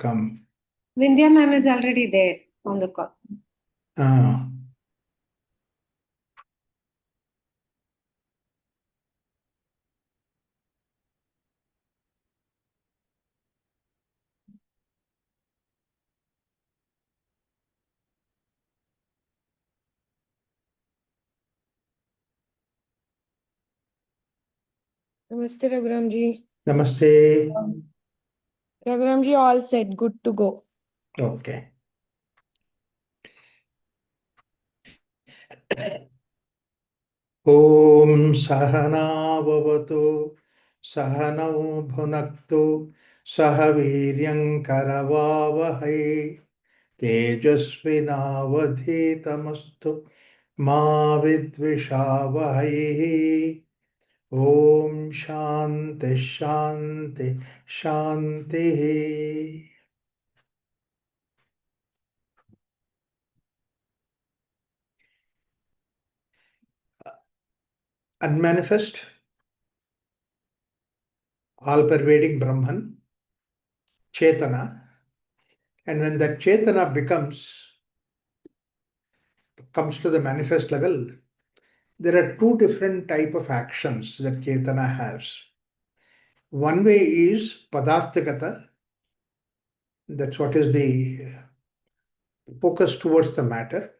come. Vindhya ma'am is already there on the call. Namaste, Raghuram ji. Namaste. Raghuram ji, all set, good to go. Okay. Om Sahana Bhavatu Sahanau Bhunaktu Sahaviryam Karavavahai Tejasvinavadhitamastu Ma Vidvishavahai. Om Shanti Shanti Shanti. Unmanifest, all-pervading Brahman, Chetana, and when that Chetana comes to the manifest level, there are two different type of actions that Chetana has. One way is Padarthagata, that's what is the focus towards the matter,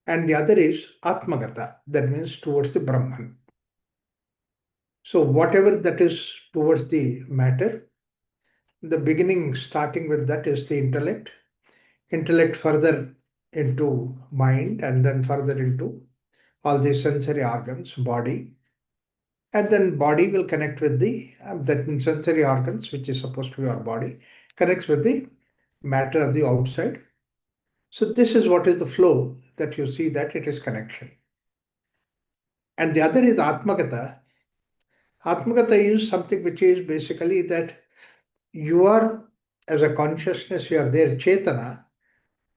and the other is Atmagata, that means towards the Brahman. So whatever that is towards the matter, the beginning starting with that is the intellect further into mind, and then further into all the sensory organs, body, and then body will connect with the that means sensory organs, which is supposed to be our body, connects with the matter of the outside. So this is what is the flow that you see, that it is connection. And the other is Atmagata. Atmagata is something which is basically that you are, as a consciousness, you are there, Chetana.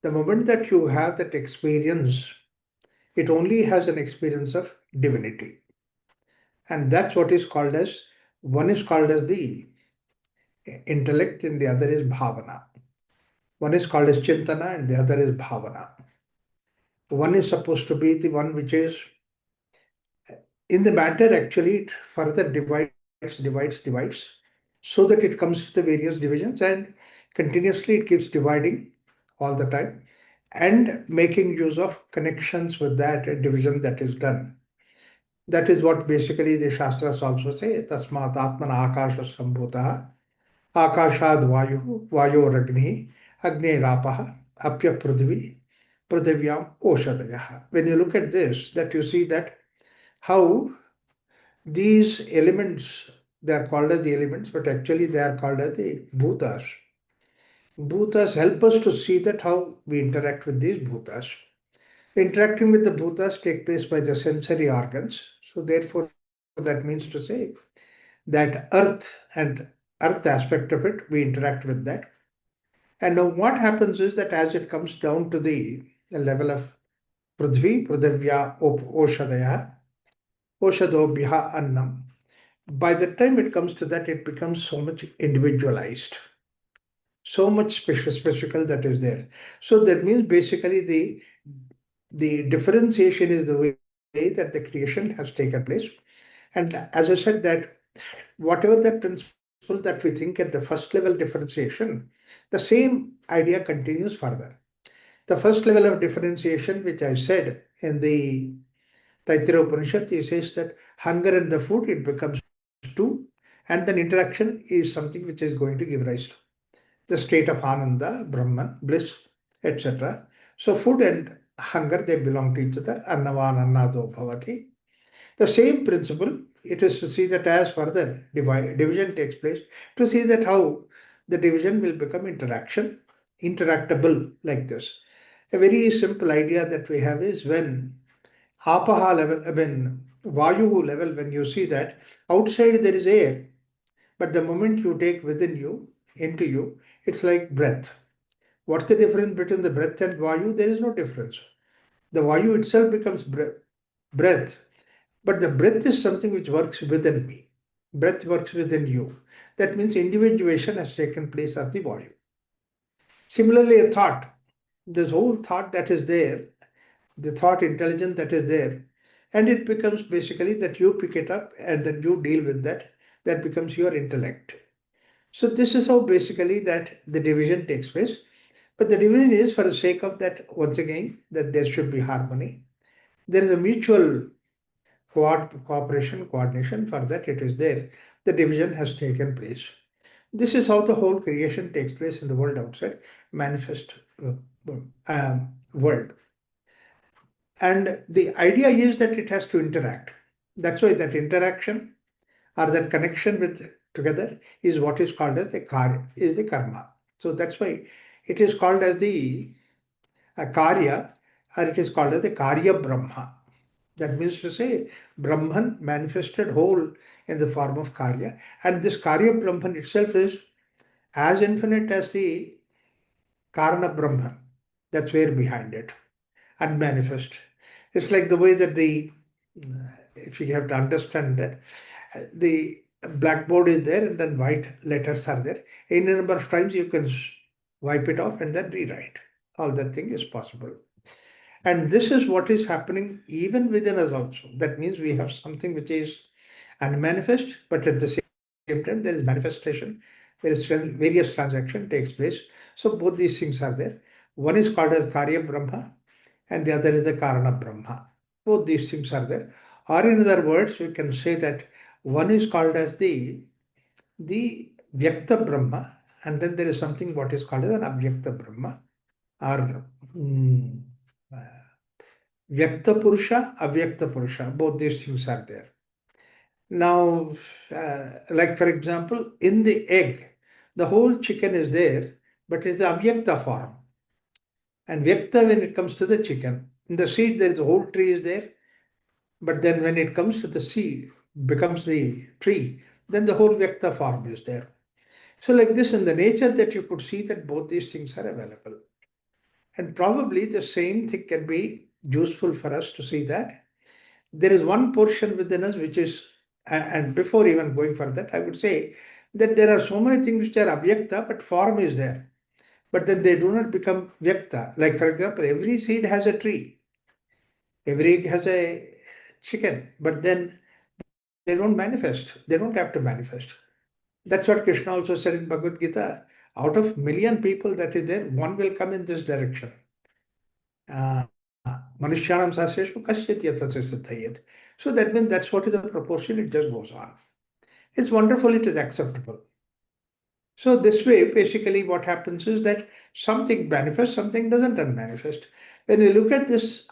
The moment that you have that experience, it only has an experience of divinity. And that's what is called as, one is called as the intellect and the other is bhavana. One is called as chintana and the other is bhavana. One is supposed to be the one which is in the matter, actually it further divides, so that it comes to the various divisions and continuously it keeps dividing all the time and making use of connections with that division that is done. That is what basically the Shastras also say, Tasmat Atmana Akasha Sambhutaha Akashad Vayu Vayoragni Agni Apya Prithvi Prithivyam Oshadayaha. When you look at this, that you see that how these elements, they are called as the elements, but actually they are called as the bhutas. Bhutas help us to see that how we interact with these bhutas. Interacting with the bhutas take place by the sensory organs. So therefore, that means to say that earth and earth aspect of it, we interact with that. And now what happens is that as it comes down to the level of Prithvi, Prithivya, Oshadaya, Oshadobhya Annam, by the time it comes to that, it becomes so much individualized, so much specifical that is there. So that means basically the differentiation is the way that the creation has taken place. And as I said, that whatever that principle that we think at the first level differentiation, the same idea continues further. The first level of differentiation, which I said in the Taittiriya Upanishad, it says that hunger and the food, it becomes two, and then interaction is something which is going to give rise to the state of Ananda, Brahman, bliss, etc. So food and hunger, they belong to each other. Annavan annado bhavati. The same principle, it is to see that as further division takes place, to see that how the division will become interactable like this. A very simple idea that we have is when apaha level, vayu level, when you see that outside there is air, but the moment you take within you, into you, it's like breath. What's the difference between the breath and vayu? There is no difference. The vayu itself becomes breath, but the breath is something which works within me. Breath works within you. That means individuation has taken place of the vayu. Similarly, a thought, this whole thought that is there, the thought intelligence that is there, and it becomes basically that you pick it up and then you deal with that, that becomes your intellect. So this is how basically that the division takes place. But the division is for the sake of that, once again, that there should be harmony. There is a mutual cooperation, coordination, for that it is there. The division has taken place. This is how the whole creation takes place in the world outside, manifest world. And the idea is that it has to interact. That's why that interaction or that connection with together is what is called as the karma. So that's why it is called as the karya, or it is called as the karya brahma. That means to say, Brahman manifested whole in the form of karya, and this karya Brahman itself is as infinite as the karana Brahman. That's where behind it, unmanifest. It's like the way that if you have to understand that, the blackboard is there and then white letters are there. Any number of times you can wipe it off and then rewrite. All that thing is possible. And this is what is happening even within us also. That means we have something which is unmanifest, but at the same time there is manifestation. There is various transaction takes place. So both these things are there. One is called as Karya Brahma, and the other is the Karana Brahma. Both these things are there. Or in other words, we can say that one is called as the Vyakta Brahma, and then there is something what is called as an Avyakta Brahma, or uh, Vyakta Purusha, Avyakta Purusha. Both these things are there. Now, like for example, in the egg, the whole chicken is there, but it's the Avyakta form. And Vyakta when it comes to the chicken. In the seed, there is a whole tree is there, but then when it comes to the seed, becomes the tree, then the whole Vyakta form is there. So like this, in the nature that you could see that both these things are available. And probably the same thing can be useful for us to see that there is one portion within us which is, and before even going for that, I would say that there are so many things which are avyakta, but form is there. But then they do not become vyakta. Like, for example, every seed has a tree, every egg has a chicken, but then they don't manifest. They don't have to manifest. That's what Krishna also said in Bhagavad Gita. Out of million people that is there, one will come in this direction. Manushyanam saseshu kasyat yatasya siddhayat. So that means that's what is the proportion, it just goes on. It's wonderful, it is acceptable. So this way, basically what happens is that something manifests, something doesn't manifest. When you look at this,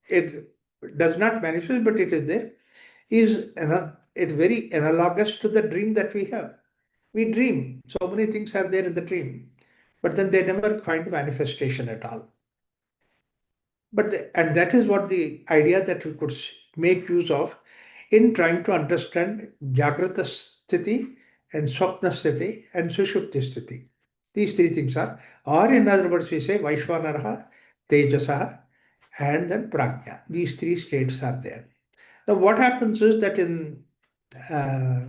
it does not manifest, but it is there, it's very analogous to the dream that we have. We dream, so many things are there in the dream, but then they never find manifestation at all. And that is what the idea that we could make use of in trying to understand Jagrata Sthiti and Swapna Sthiti and Sushupti Sthiti. These three things are, or in other words, we say Vaishvanaraha, Tejasaha, and then Prajna. These three states are there. Now, what happens is that in uh,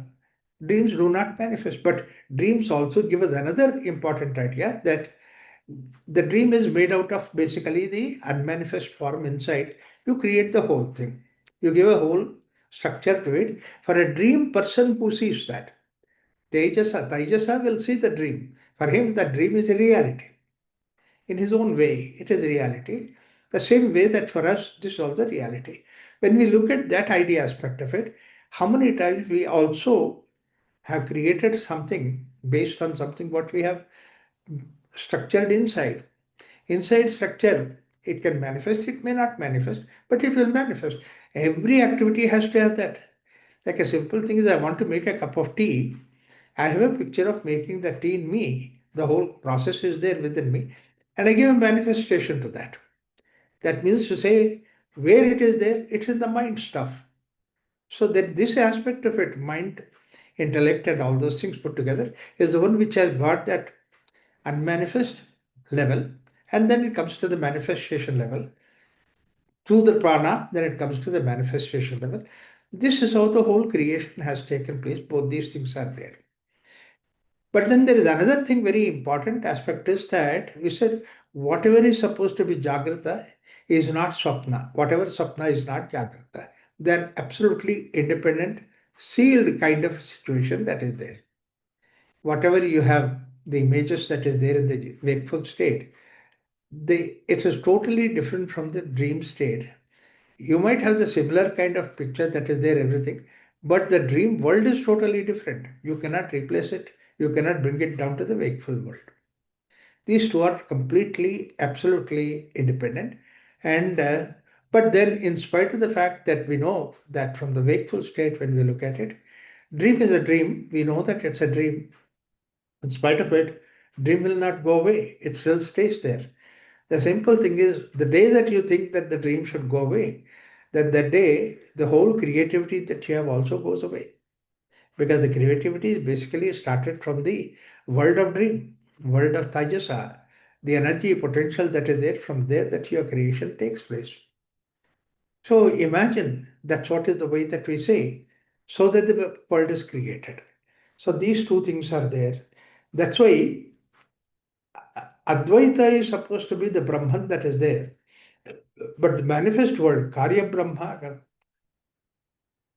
dreams do not manifest, but dreams also give us another important idea that the dream is made out of basically the unmanifest form inside. You create the whole thing. You give a whole structure to it. For a dream person who sees that, Tejasa will see the dream. For him, the dream is a reality. In his own way, it is a reality. The same way that for us, this is also reality. When we look at that idea aspect of it, how many times we also have created something based on something what we have structured inside. Inside structure, it can manifest, it may not manifest, but it will manifest. Every activity has to have that. Like a simple thing is, I want to make a cup of tea. I have a picture of making the tea in me. The whole process is there within me. And I give a manifestation to that. That means to say, where it is there, it's in the mind stuff. So that this aspect of it, mind, intellect, and all those things put together, is the one which has got that unmanifest level, and then it comes to the manifestation level. Through the prana, then it comes to the manifestation level. This is how the whole creation has taken place. Both these things are there. But then there is another thing, very important aspect is that we said whatever is supposed to be Jagrata is not Swapna. Whatever Swapna is not Jagrata. They are absolutely independent, sealed kind of situation that is there. Whatever you have, the images that is there in the wakeful state, it is totally different from the dream state. You might have the similar kind of picture that is there, everything, but the dream world is totally different. You cannot replace it. You cannot bring it down to the wakeful world. These two are completely, absolutely independent. And but then, in spite of the fact that we know that from the wakeful state, when we look at it, dream is a dream. We know that it's a dream. In spite of it, dream will not go away. It still stays there. The simple thing is, the day that you think that the dream should go away, then that day, the whole creativity that you have also goes away. Because the creativity is basically started from the world of dream, world of Tajasa, the energy potential that is there, from there that your creation takes place. So imagine that's what is the way that we say, so that the world is created. So these two things are there. That's why Advaita is supposed to be the Brahman that is there. But the manifest world, Karya Brahma,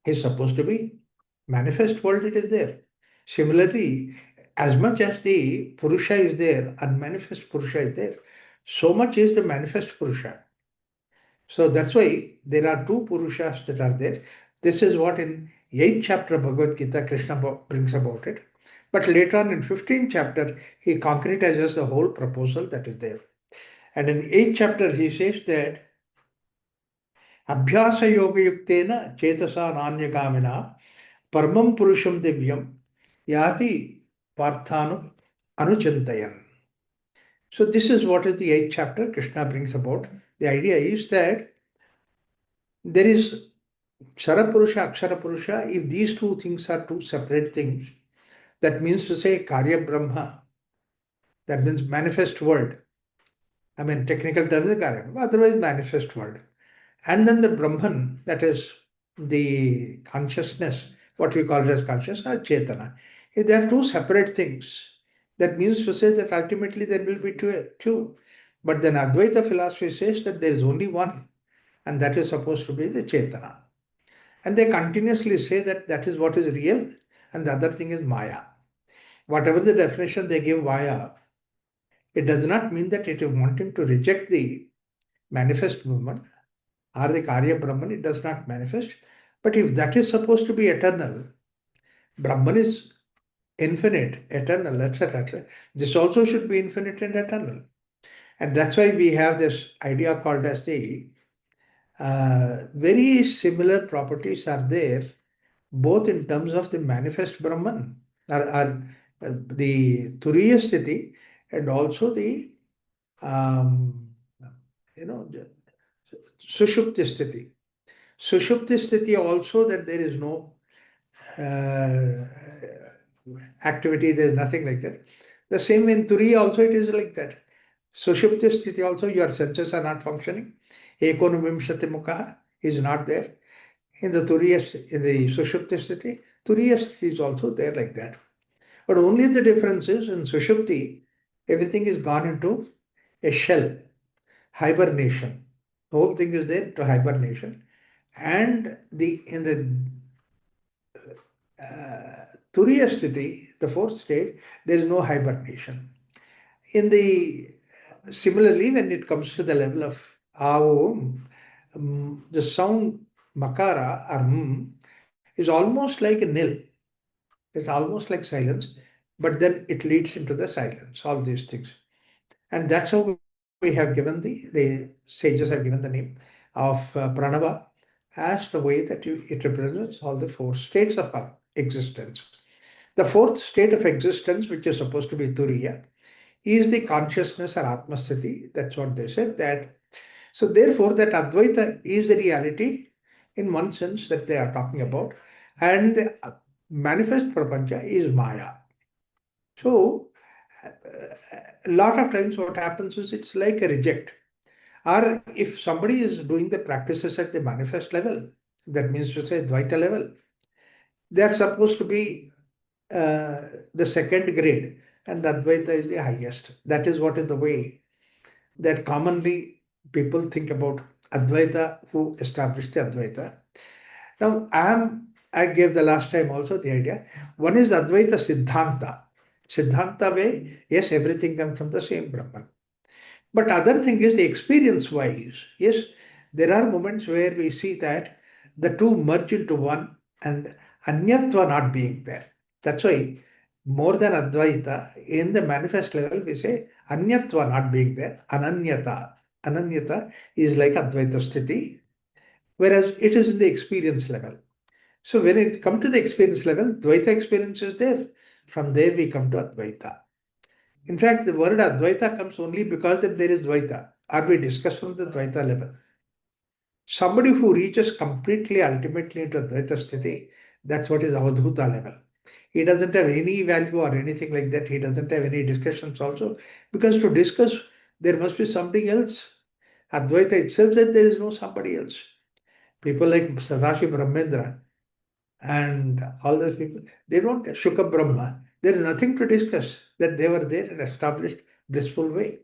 is supposed to be manifest world, it is there. Similarly, as much as the Purusha is there, unmanifest Purusha is there, so much is the manifest Purusha. So that's why there are two Purushas that are there. This is what in 8th chapter Bhagavad Gita Krishna brings about it. But later on in 15th chapter, he concretizes the whole proposal that is there. And in 8th chapter, he says that अभ्यास योग युक्तेन चेतसा नान्यगामिना परमं पुरुषं दिव्यं याति पार्थानु अनुचिंतयन्. So this is what is the 8th chapter Krishna brings about. The idea is that there is Kshara Purusha, Akshara Purusha. If these two things are two separate things, that means to say Karya Brahma, that means manifest world. I mean, technical term is Karya, otherwise manifest world. And then the Brahman, that is the consciousness, what we call it as consciousness, or Chetana. If they are two separate things, that means to say that ultimately there will be two. But then Advaita philosophy says that there is only one, and that is supposed to be the Chetana. And they continuously say that that is what is real, and the other thing is Maya. Whatever the definition they give Maya, it does not mean that it is wanting to reject the manifest movement or the Karya Brahman, it does not manifest. But if that is supposed to be eternal, Brahman is infinite, eternal, etc. This also should be infinite and eternal. And that's why we have this idea called as the very similar properties are there, both in terms of the manifest Brahman, the Turiya Sthiti, and also the um, the Sushupti Sthiti. Sushupti Sthiti also, that there is no uh, activity, there is nothing like that. The same in Turiya also it is like that. Sushupti Sthiti also, your senses are not functioning. Ekonumimshati Mukha is not there. In the Turiya, in the Sushupti Sthiti, Turiya Sthiti is also there like that. But only the difference is in Sushupti, everything is gone into a shell, hibernation. The whole thing is there to hibernation. And in the Turiya Sthiti, the fourth state, there is no hibernation. In the similarly, when it comes to the level of Aum, the sound makara or is almost like a nil. It's almost like silence, but then it leads into the silence, all these things. And that's how we have given the sages have given the name of Pranava as the way that it represents all the four states of our existence. The fourth state of existence, which is supposed to be Turiya, is the consciousness or Atmasthiti. That's what they said. That so therefore that Advaita is the reality in one sense that they are talking about, and the manifest prapancha is Maya. So a lot of times what happens is it's like a reject. Or if somebody is doing the practices at the manifest level, that means to say Dvaita level, they are supposed to be the second grade, and Advaita is the highest. That is what is the way that commonly people think about Advaita who established the Advaita. Now, I gave the last time also the idea. One is Advaita Siddhanta. Siddhanta way, yes, everything comes from the same Brahman. But other thing is the experience wise. Yes, there are moments where we see that the two merge into one and Anyatva not being there. That's why more than Advaita, in the manifest level, we say Anyatva not being there, Ananyata. Ananyata is like Advaita Sthiti, whereas it is in the experience level. So when it comes to the experience level, Dvaita experience is there. From there we come to Advaita. In fact, the word Advaita comes only because that there is Dvaita, or we discuss from the Dvaita level. Somebody who reaches completely, ultimately into Advaita Sthiti, that's what is Avadhuta level. He doesn't have any value or anything like that. He doesn't have any discussions also, because to discuss, there must be somebody else. Advaita itself said there is no somebody else. People like Sadashi Brahmendra and all those people, they don't, Shuka Brahma, there is nothing to discuss, that they were there in established blissful way.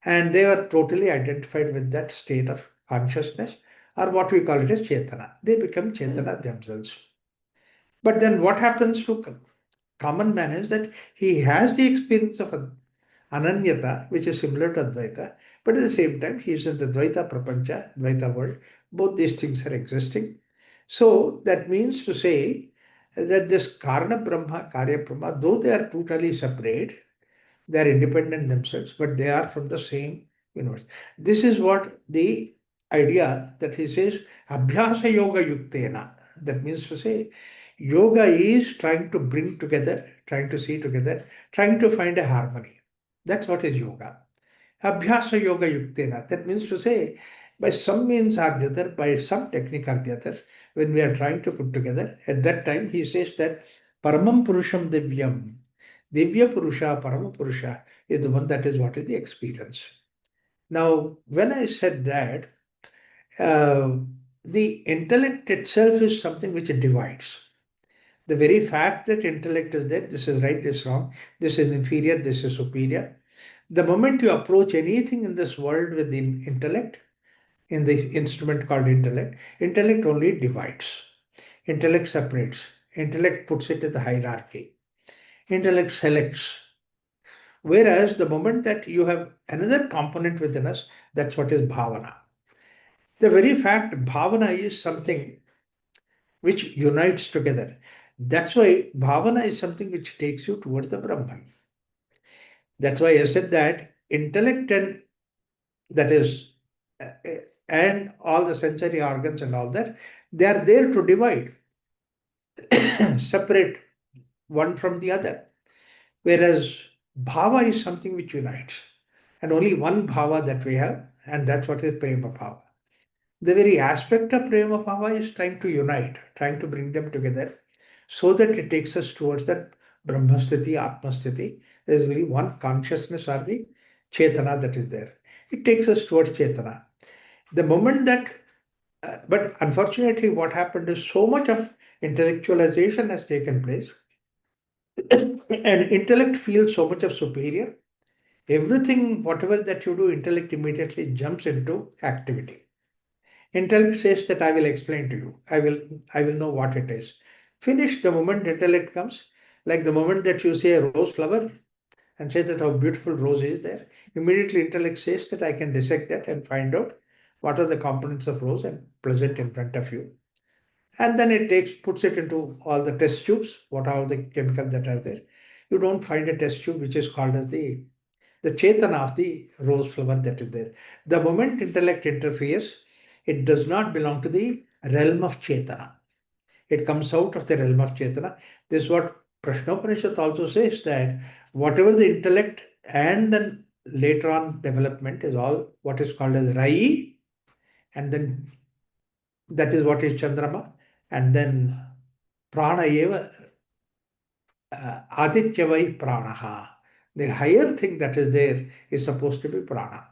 And they were totally identified with that state of consciousness, or what we call it as Chetana. They become Chetana themselves. But then what happens to common man is that he has the experience of Ananyata, which is similar to Advaita, but at the same time he is in the Dvaita Prapancha, Dvaita world. Both these things are existing. So that means to say that this Karna Brahma, Karya Brahma, though they are totally separate, they are independent themselves, but they are from the same universe. This is what the idea that he says, Abhyasa Yoga Yuktena. That means to say, yoga is trying to bring together, trying to see together, trying to find a harmony. That's what is yoga. Abhyasa Yoga Yuktena. That means to say, by some means or the other, by some technique or the other, when we are trying to put together, at that time he says that Paramam Purusham Divyam. Divya Purusha, Parama Purusha is the one that is what is the experience. Now, when I said that, uh, the intellect itself is something which divides. The very fact that intellect is there, this is right, this is wrong, this is inferior, this is superior. The moment you approach anything in this world with the intellect, in the instrument called intellect, intellect only divides. Intellect separates. Intellect puts it in the hierarchy. Intellect selects. Whereas the moment that you have another component within us, that's what is bhavana. The very fact bhavana is something which unites together. That's why bhavana is something which takes you towards the Brahman. That's why I said that intellect and that is and all the sensory organs and all that, they are there to divide, separate one from the other. Whereas bhava is something which unites. And only one bhava that we have, and that's what is prema bhava. The very aspect of prema bhava is trying to unite, trying to bring them together so that it takes us towards that Brahmasthiti, Atmasthiti. There is only one consciousness or the Chetana that is there. It takes us towards Chetana. The moment that, but unfortunately, what happened is so much of intellectualization has taken place, and intellect feels so much of superior. Everything, whatever that you do, intellect immediately jumps into activity. Intellect says that I will explain to you. I will know what it is. Finish the moment intellect comes, like the moment that you see a rose flower and say that how beautiful rose is there, immediately intellect says that I can dissect that and find out what are the components of rose and present in front of you. And then it puts it into all the test tubes, what are all the chemicals that are there. You don't find a test tube which is called as the Chetana of the rose flower that is there. The moment intellect interferes, it does not belong to the realm of Chetana. It comes out of the realm of Chetana. This is what Prashnopanishad also says, that whatever the intellect and then later on development is all what is called as Rai, and then that is what is Chandrama, and then Prana eva Adityavai Pranaha. The higher thing that is there is supposed to be Prana.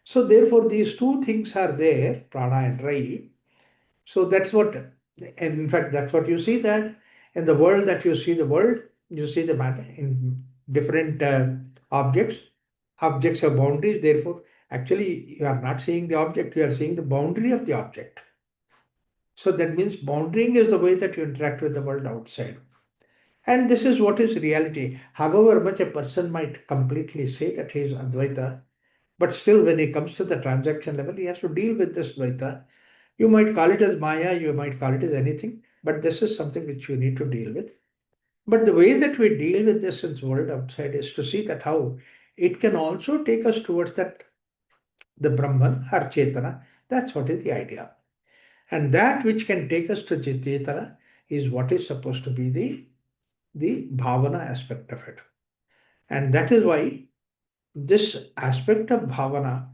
So therefore, these two things are there, Prana and Rai. So that's what, and in fact, that's what you see that In the world that you see the world, you see the matter in different objects. Objects have boundaries, therefore, actually, you are not seeing the object, you are seeing the boundary of the object. So that means boundarying is the way that you interact with the world outside. And this is what is reality. However much a person might completely say that he is Advaita, but still when he comes to the transaction level, he has to deal with this Dvaita. You might call it as Maya, you might call it as anything, but this is something which you need to deal with. But the way that we deal with this in the world outside is to see that how it can also take us towards that the Brahman or Chetana. That's what is the idea. And that which can take us to Chetana is what is supposed to be the bhavana aspect of it. And that is why this aspect of bhavana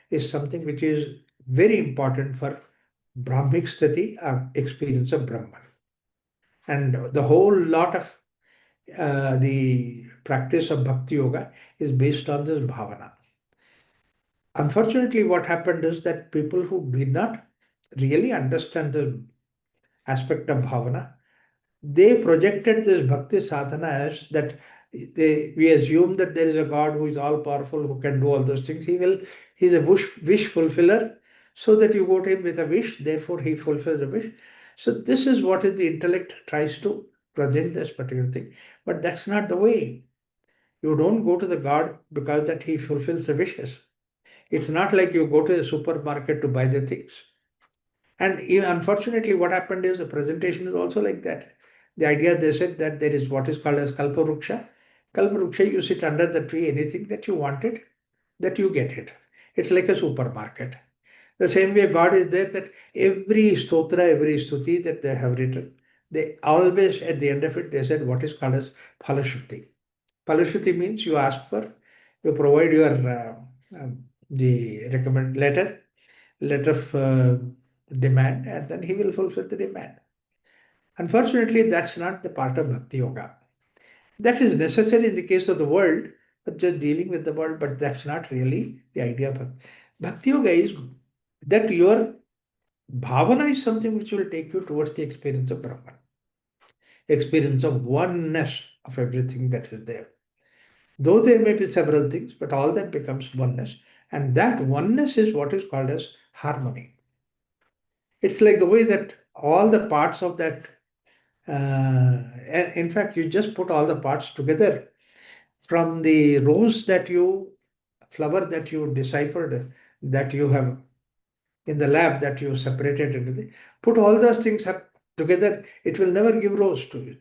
is something which is very important for Brahmic sthiti or experience of Brahman. And the whole lot of the practice of Bhakti Yoga is based on this bhavana. Unfortunately, what happened is that people who did not really understand the aspect of bhavana, they projected this bhakti sadhana as that we assume that there is a God who is all powerful, who can do all those things. He's a wish fulfiller, so that you go to him with a wish, therefore he fulfills a wish. So this is what is the intellect tries to present this particular thing. But that's not the way. You don't go to the God because that he fulfills the wishes. It's not like you go to the supermarket to buy the things. And unfortunately, what happened is the presentation is also like that. The idea they said that there is what is called as Kalparuksha. Kalparuksha, you sit under the tree, anything that you wanted, that you get it. It's like a supermarket. The same way God is there, that every stotra, every stuti that they have written, they always at the end of it, they said what is called as Phalashuddhi. Phalashuddhi means you ask for, you provide your the recommend letter of demand, and then he will fulfill the demand. Unfortunately, that's not the part of Bhakti Yoga. That is necessary in the case of the world, but just dealing with the world, but that's not really the idea of Bhakti Yoga is that your bhavana is something which will take you towards the experience of Brahman, experience of oneness of everything that is there. Though there may be several things, but all that becomes oneness. And that oneness is what is called as harmony. It's like the way that all the parts of that, in fact, you just put all the parts together from the flower that you deciphered, that you have in the lab that you separated into put all those things up together, it will never give rose to you.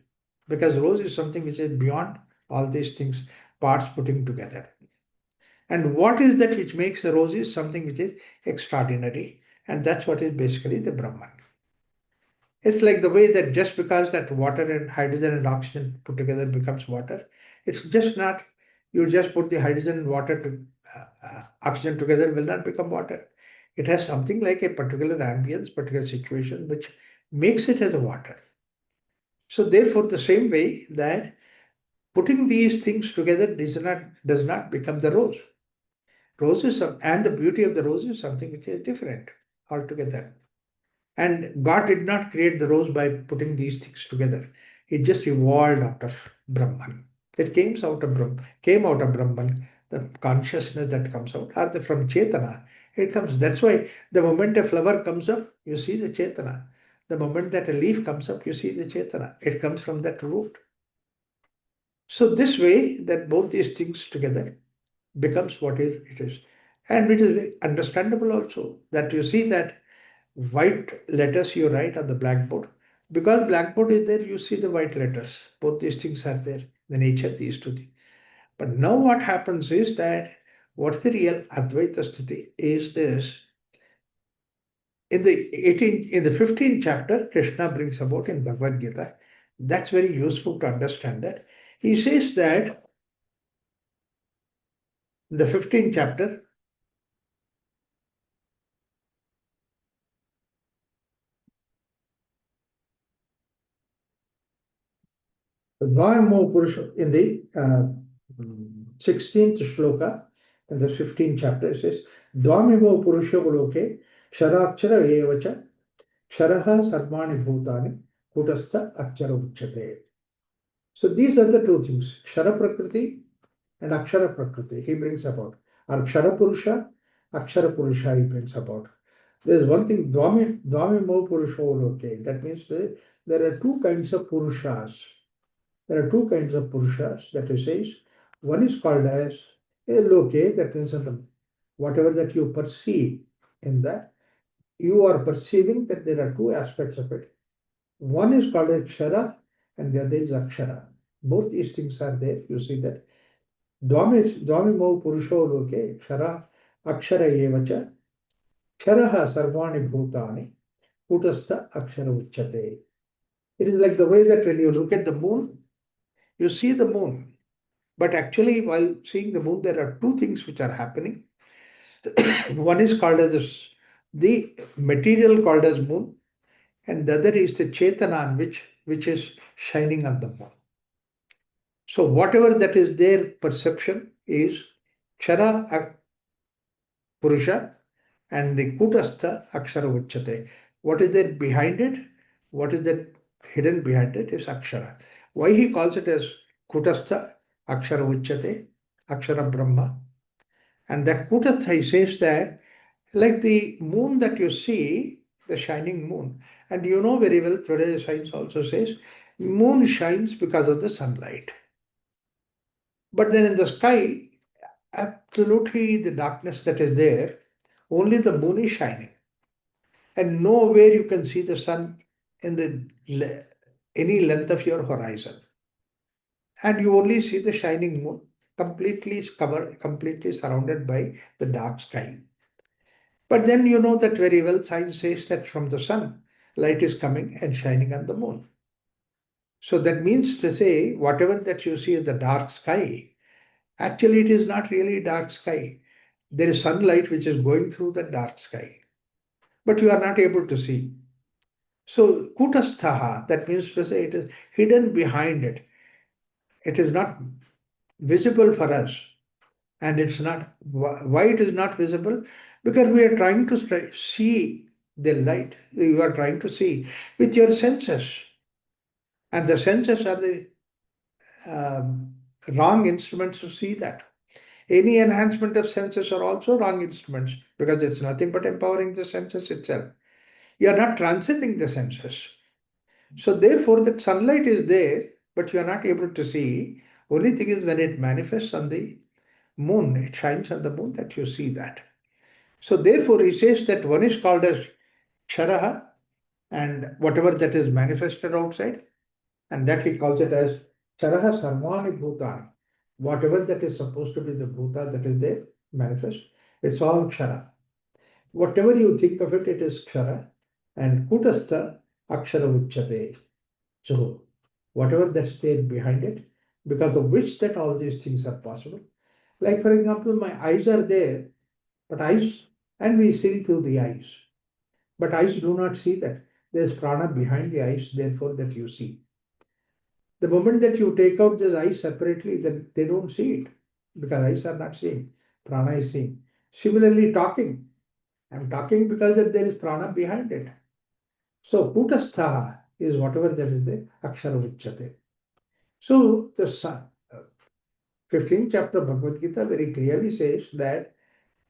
Because rose is something which is beyond all these things, parts putting together. And what is that which makes a rose is something which is extraordinary. And that's what is basically the Brahman. It's like the way that just because that water and hydrogen and oxygen put together becomes water, it's just not, you just put the hydrogen and water to oxygen together will not become water. It has something like a particular ambience, particular situation, which makes it as a water. So therefore, the same way that putting these things together does not become the rose. Rose is and the beauty of the rose is something which is different altogether. And God did not create the rose by putting these things together. It just evolved out of Brahman. It came out of Brahman, the consciousness that comes out, or from Chetana. It comes. That's why the moment a flower comes up, you see the Chetana. The moment that a leaf comes up, you see the Chetana. It comes from that root. So this way that both these things together becomes what it is. And it is very understandable also that you see that white letters you write on the blackboard. Because blackboard is there, you see the white letters. Both these things are there, the nature of these two things. But now what happens is that what's the real Advaita Sthiti is this. In the 15th chapter, Krishna brings about in Bhagavad Gita. That's very useful to understand that. He says that in the 15th chapter, Dvayamo Purusha, in the 16th shloka, in the 15th chapter, it says, Dvamimo Purusha Loke, Ksharakshara Evacha, Ksharaha Sarvani Bhutani, Kutastha Akshara Uchyate. So these are the two things, Kshara Prakriti and Akshara Prakriti he brings about. Or Kshara Purusha, Akshara Purusha he brings about. There's one thing, Dvami Mo Purusho Loke. That means there are two kinds of Purushas. There are two kinds of Purushas that he says. One is called as a Loke, that means whatever that you perceive in that, you are perceiving that there are two aspects of it. One is called as Kshara and the other is Akshara. Both these things are there. You see that. Dvami Mo Purusho Loke, Kshara, Akshara Evacha, Ksharaha Sarvani Bhutani, Kutastha Akshara Uchyate. It is like the way that when you look at the moon, you see the moon. But actually, while seeing the moon, there are two things which are happening. One is called as the material called as moon, and the other is the Chetana, which is shining on the moon. So whatever that is their perception is Kshara Purusha and the Kutastha Akshara Uchyate. What is there behind it? What is that hidden behind it is Akshara. Why he calls it as Kutastha Akshara Uchyate, Akshara Brahma. And that Kutastha, he says that like the moon that you see, the shining moon. And you know very well, today's science also says, moon shines because of the sunlight. But then in the sky, absolutely the darkness that is there, only the moon is shining. And nowhere you can see the sun in any length of your horizon. And you only see the shining moon completely covered, completely surrounded by the dark sky. But then you know that very well, science says that from the sun, light is coming and shining on the moon. So that means to say, whatever that you see is the dark sky, actually it is not really dark sky. There is sunlight which is going through the dark sky, but you are not able to see. So kutasthaha, that means to say it is hidden behind it. It is not visible for us. And it's not, why it is not visible? Because we are trying to see the light. You are trying to see with your senses. And the senses are the wrong instruments to see that. Any enhancement of senses are also wrong instruments because it's nothing but empowering the senses itself. You are not transcending the senses. So therefore, that sunlight is there, but you are not able to see. Only thing is when it manifests on the moon, it shines on the moon that you see that. So therefore, he says that one is called as Ksharaha and whatever that is manifested outside, and that he calls it as Ksharaha Sarvani Bhutani. Whatever that is supposed to be the Bhuta that is there, manifest, it's all Kshara. Whatever you think of it, it is Kshara. And Kutastha Akshara Uchyate. So whatever that's there behind it, because of which that all these things are possible. Like for example, my eyes are there, but eyes, and we see through the eyes. But eyes do not see that. There's prana behind the eyes, therefore that you see. The moment that you take out the eyes separately, then they don't see it because eyes are not seeing. Prana is seeing. Similarly, talking. I'm talking because that there is prana behind it. So Kutastha is whatever that is the Akshara Uchyate. So the 15th chapter of Bhagavad Gita very clearly says that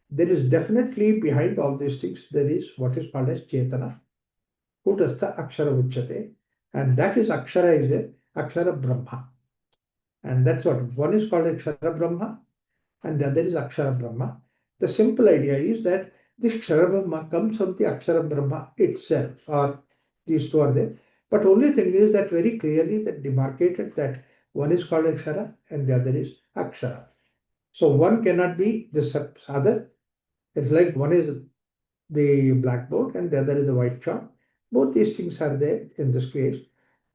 there is definitely behind all these things, there is what is called as Chetana. Kutastha Akshara Uchyate. And that is Akshara is the Akshara Brahma. And that's what one is called Akshara Brahma and the other is Akshara Brahma. The simple idea is that this Akshara Brahma comes from the Akshara Brahma itself, or these two are there. But only thing is that very clearly that demarcated that one is called Akshara and the other is Akshara. So one cannot be the other. It's like one is the blackboard and the other is the white chalk. Both these things are there in this case.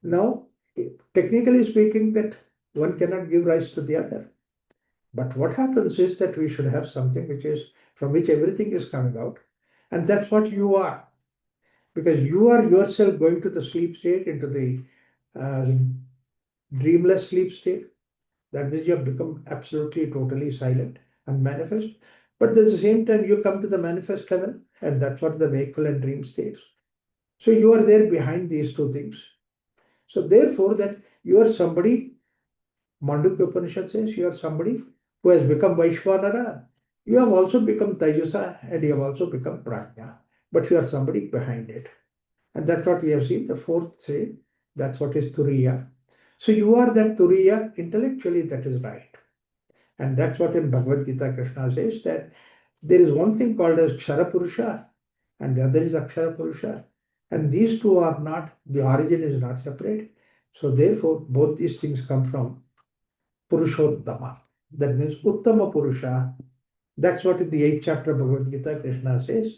Now, technically speaking, that one cannot give rise to the other. But what happens is that we should have something which is from which everything is coming out, and that's what you are, because you are yourself going to the sleep state, into the uh, dreamless sleep state. That means you have become absolutely totally silent and manifest. But at the same time, you come to the manifest level, and that's what the wakeful and dream states. So you are there behind these two things. So therefore, that you are somebody, Mandukya Upanishad says, you are somebody who has become Vaishvanara. You have also become Tajusa and you have also become Prajna. But you are somebody behind it. And that's what we have seen. The fourth say, that's what is Turiya. So you are that Turiya intellectually, that is right. And that's what in Bhagavad Gita Krishna says, that there is one thing called as Kshara Purusha and the other is Akshara Purusha. And these two are not, the origin is not separate. So therefore, both these things come from Purushottama. That means Uttama Purusha. That's what in the 8th chapter of Bhagavad Gita Krishna says,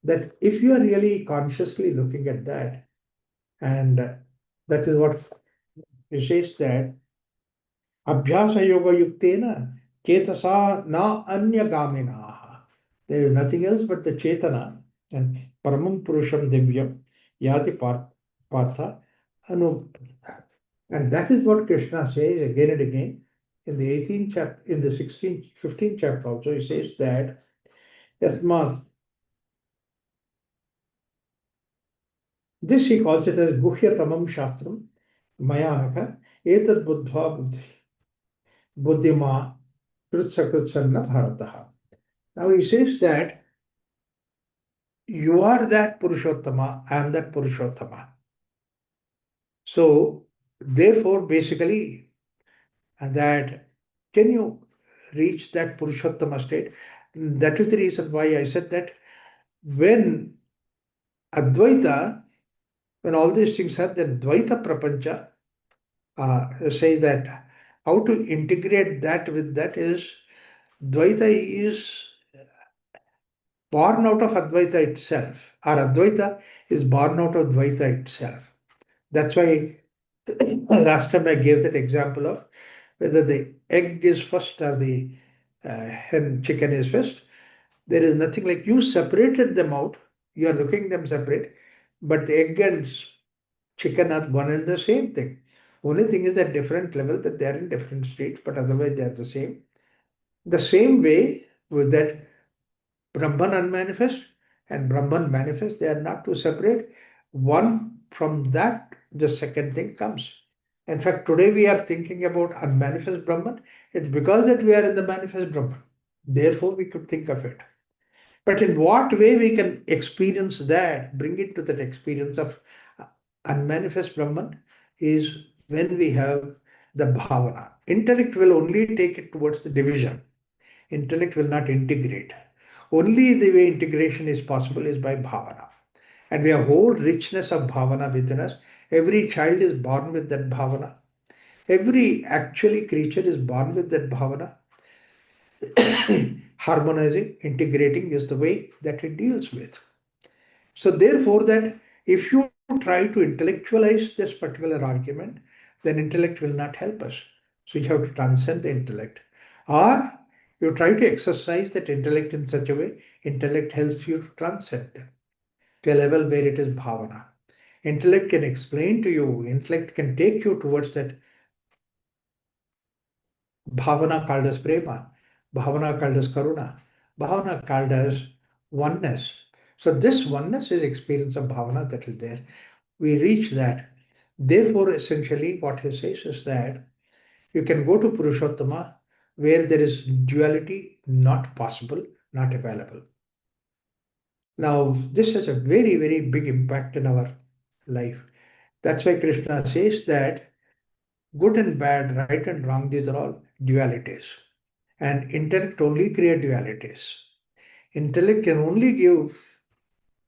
that if you are really consciously looking at that, and that is what he says, that Abhyasa Yoga Yuktena Chetasa na Anya Gaminaha. There is nothing else but the Chetana and Paramam Purusham Divyam Yati Partha Anu. And that is what Krishna says again and again in the 18th chapter, in the 16th, 15th chapter also. He says that Yasmat. This he calls it as Guhyatamam Shastram Mayanaka Etad Buddha Buddhima Krutsakrutsanna Bharataha. Now he says that you are that Purushottama, I am that Purushottama. So therefore, basically, that can you reach that Purushottama state? That is the reason why I said that when Advaita, when all these things are, then Dvaita Prapancha says that how to integrate that with that is Dvaita is born out of Advaita itself, or Advaita is born out of Dvaita itself. That's why last time I gave that example of whether the egg is first or the hen chicken is first. There is nothing like you separated them out. You are looking them separate, but the egg and chicken are one and the same thing. Only thing is at different level that they are in different states, but otherwise they are the same. The same way with that Brahman unmanifest and Brahman manifest, they are not two separate. One from that, the second thing comes. In fact, today we are thinking about unmanifest Brahman. It's because that we are in the manifest Brahman. Therefore, we could think of it. But in what way we can experience that, bring it to that experience of unmanifest Brahman, is when we have the bhavana. Intellect will only take it towards the division. Intellect will not integrate. Only the way integration is possible is by bhavana. And we have whole richness of bhavana within us. Every child is born with that bhavana. Every actually creature is born with that bhavana. Harmonizing, integrating is the way that it deals with. So therefore that if you try to intellectualize this particular argument, then intellect will not help us. So you have to transcend the intellect. Or you try to exercise that intellect in such a way, intellect helps you to transcend to a level where it is bhavana. Intellect can explain to you, intellect can take you towards that bhavana called as prema, bhavana called as karuna, bhavana called as oneness. So this oneness is experience of bhavana that is there. We reach that. Therefore, essentially what he says is that you can go to Purushottama where there is duality not possible, not available. Now, this has a very, very big impact in our life. That's why Krishna says that good and bad, right and wrong, these are all dualities. And intellect only create dualities. Intellect can only give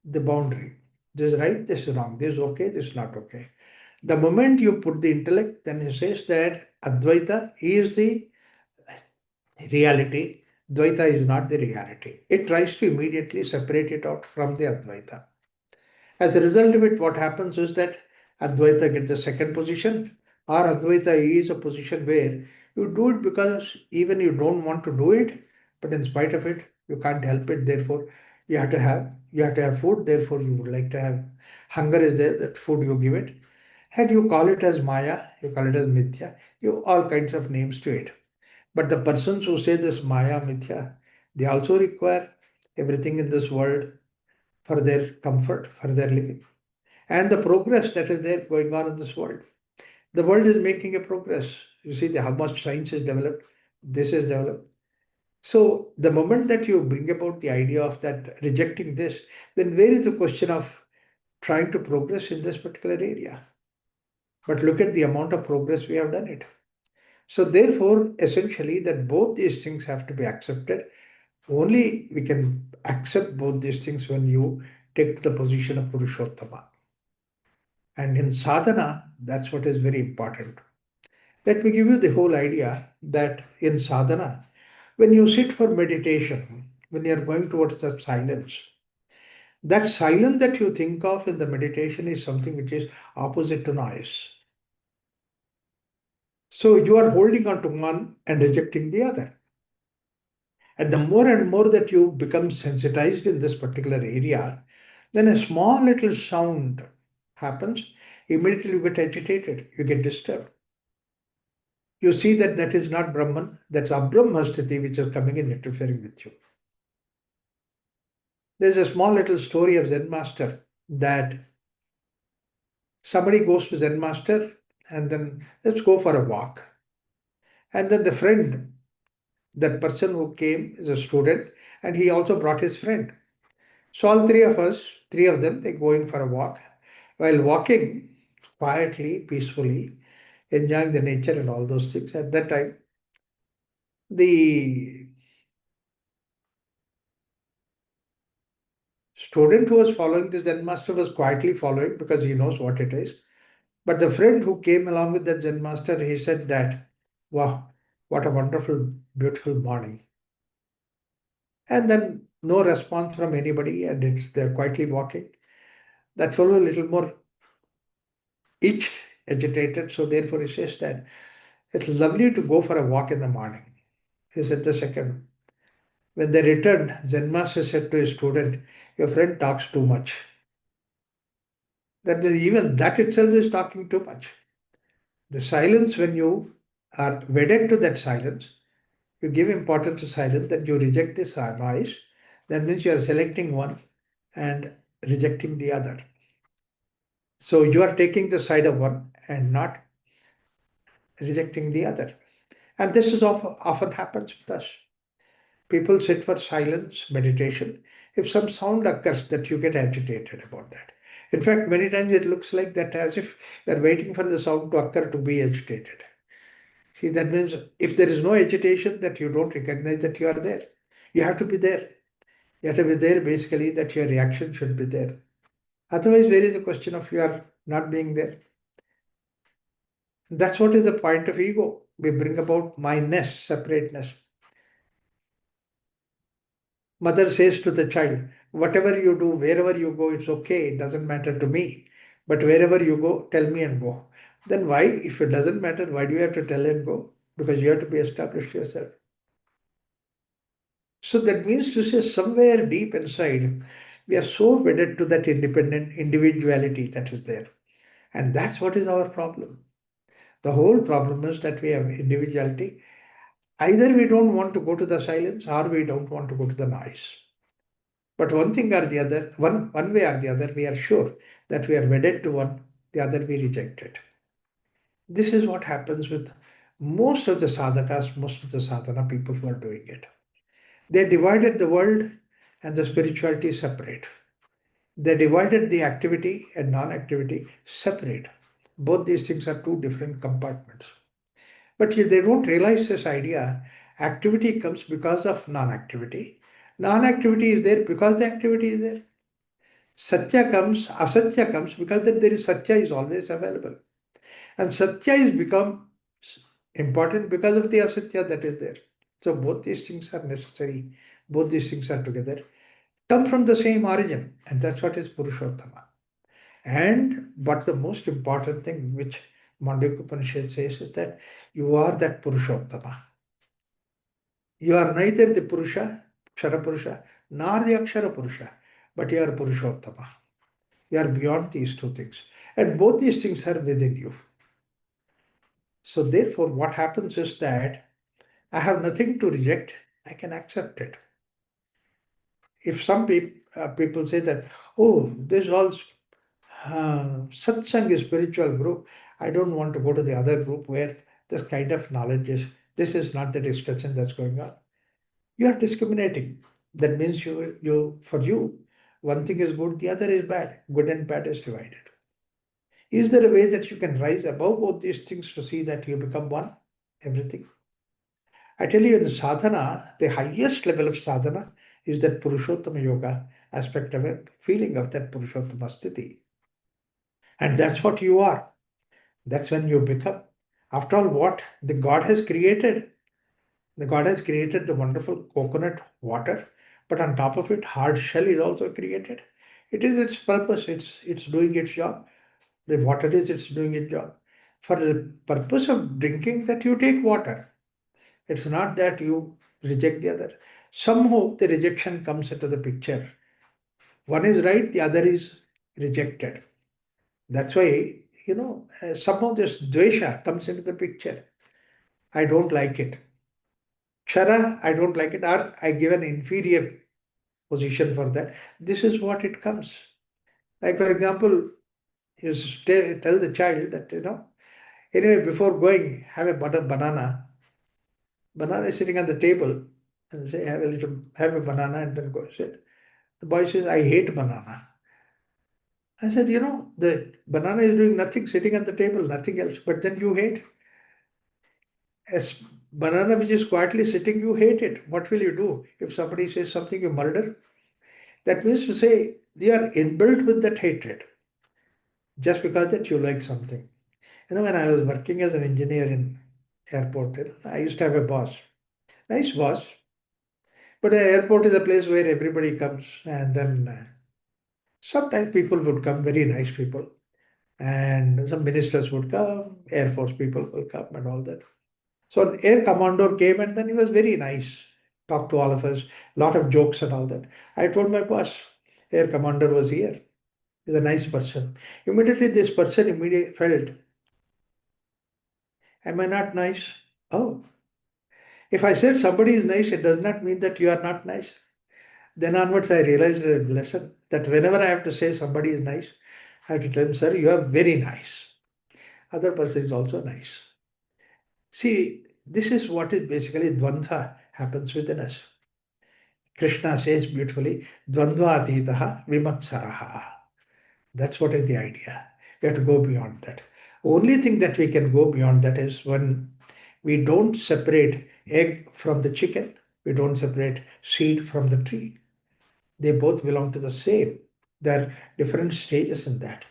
the boundary. This is right, this is wrong, this is okay, this is not okay. The moment you put the intellect, then he says that Advaita is the reality, Dvaita is not the reality. It tries to immediately separate it out from the Advaita. As a result of it, what happens is that Advaita gets the second position, or Advaita is a position where you do it because even you don't want to do it, but in spite of it, you can't help it. Therefore, you have to have food. Therefore, you would like to have hunger is there. That food you give it, and you call it as Maya, you call it as Mithya. You all kinds of names to it. But the persons who say this Maya Mithya, they also require everything in this world for their comfort, for their living and the progress that is there going on in this world. The world is making a progress. You see how much science is developed, this is developed. So the moment that you bring about the idea of that rejecting this, then where is the question of trying to progress in this particular area? But look at the amount of progress we have done it. So therefore, essentially, that both these things have to be accepted. Only we can accept both these things when you take to the position of Purushottama. And in sadhana, that's what is very important. Let me give you the whole idea that in sadhana, when you sit for meditation, when you are going towards the silence, that silence that you think of in the meditation is something which is opposite to noise. So you are holding on to one and rejecting the other. And the more and more that you become sensitized in this particular area, then a small little sound happens, immediately you get agitated, you get disturbed. You see that that is not Brahman, that's Abrahmasthiti which is coming and interfering with you. There's a small little story of Zen master that somebody goes to Zen master and then let's go for a walk. And then the friend, that person who came is a student and he also brought his friend. So all three of us, three of them, they're going for a walk. While walking quietly, peacefully, enjoying the nature and all those things, at that time, the student who was following this Zen master was quietly following because he knows what it is. But the friend who came along with that Zen master, he said that, wow, what a wonderful, beautiful morning. And then no response from anybody, and they're quietly walking. That fellow a little more itched, agitated. So therefore he says that it's lovely to go for a walk in the morning. He said the second. When they returned, Zen master said to his student, your friend talks too much. That means even that itself is talking too much. The silence, when you are wedded to that silence, you give importance to silence, then you reject this noise. That means you are selecting one and rejecting the other. So you are taking the side of one and not rejecting the other. And this is often happens with us. People sit for silence, meditation. If some sound occurs, that you get agitated about that. In fact, many times it looks like that as if you are waiting for the sound to occur to be agitated. See, that means if there is no agitation, that you don't recognize that you are there. You have to be there. You have to be there basically that your reaction should be there. Otherwise, where is the question of you are not being there? That's what is the point of ego. We bring about myness, separateness. Mother says to the child, whatever you do, wherever you go, it's okay. It doesn't matter to me. But wherever you go, tell me and go. Then why, if it doesn't matter, why do you have to tell and go? Because you have to be established yourself. So that means to say somewhere deep inside, we are so wedded to that independent individuality that is there. And that's what is our problem. The whole problem is that we have individuality. Either we don't want to go to the silence or we don't want to go to the noise. But one thing or the other, one way or the other, we are sure that we are wedded to one, the other we reject it. This is what happens with most of the sadhakas, most of the sadhana people who are doing it. They divided the world and the spirituality separate. They divided the activity and non-activity separate. Both these things are two different compartments. But they don't realize this idea. Activity comes because of non-activity. Non-activity is there because the activity is there. Satya comes, asatya comes because that there is satya is always available. And satya is become important because of the asatya that is there. So both these things are necessary. Both these things are together. Come from the same origin. And that's what is Purushottama. And but the most important thing which Mandukya Upanishad says is that you are that Purushottama. You are neither the Purusha, Kshara Purusha, nor the Akshara Purusha, but you are Purushottama. You are beyond these two things. And both these things are within you. So therefore, what happens is that I have nothing to reject, I can accept it. If some people say that, oh, this all satsang is spiritual group, I don't want to go to the other group where this kind of knowledge is, this is not the discussion that's going on. You are discriminating. That means for you, one thing is good, the other is bad. Good and bad is divided. Is there a way that you can rise above both these things to see that you become one? Everything. I tell you, in sadhana, the highest level of sadhana is that Purushottama Yoga aspect of it, feeling of that Purushottama sthiti. And that's what you are. That's when you become. After all, what the God has created, the God has created the wonderful coconut water, but on top of it, hard shell is also created. It is its purpose, it's doing its job. The water is it's doing its job. For the purpose of drinking, that you take water. It's not that you reject the other. Somehow the rejection comes into the picture. One is right, the other is rejected. That's why, somehow this dvesha comes into the picture. I don't like it. Kshara, I don't like it, or I give an inferior position for that. This is what it comes. Like, for example, you tell the child that, anyway, before going, have a banana. Banana is sitting on the table, and say, have a banana, and then go sit. The boy says, I hate banana. I said, the banana is doing nothing, sitting at the table, nothing else. But then you hate. As banana which is quietly sitting, you hate it. What will you do? If somebody says something, you murder. That means to say, they are inbuilt with that hatred just because that you like something. When I was working as an engineer in airport, I used to have a boss. Nice boss. But an airport is a place where everybody comes, and then sometimes people would come, very nice people. And some ministers would come, Air Force people will come and all that. So an air commodore came and then he was very nice, talked to all of us, lot of jokes and all that. I told my boss, air commander was here. He's a nice person. Immediately this person immediately felt, am I not nice? Oh, if I said somebody is nice, it does not mean that you are not nice. Then onwards I realized a lesson that whenever I have to say somebody is nice, I have to tell him, sir, you are very nice. Other person is also nice. See, this is what is basically dvandva happens within us. Krishna says beautifully, dvandva atitaha vimatsaraha. That's what is the idea. We have to go beyond that. Only thing that we can go beyond that is when we don't separate egg from the chicken, we don't separate seed from the tree. They both belong to the same. There are different stages in that.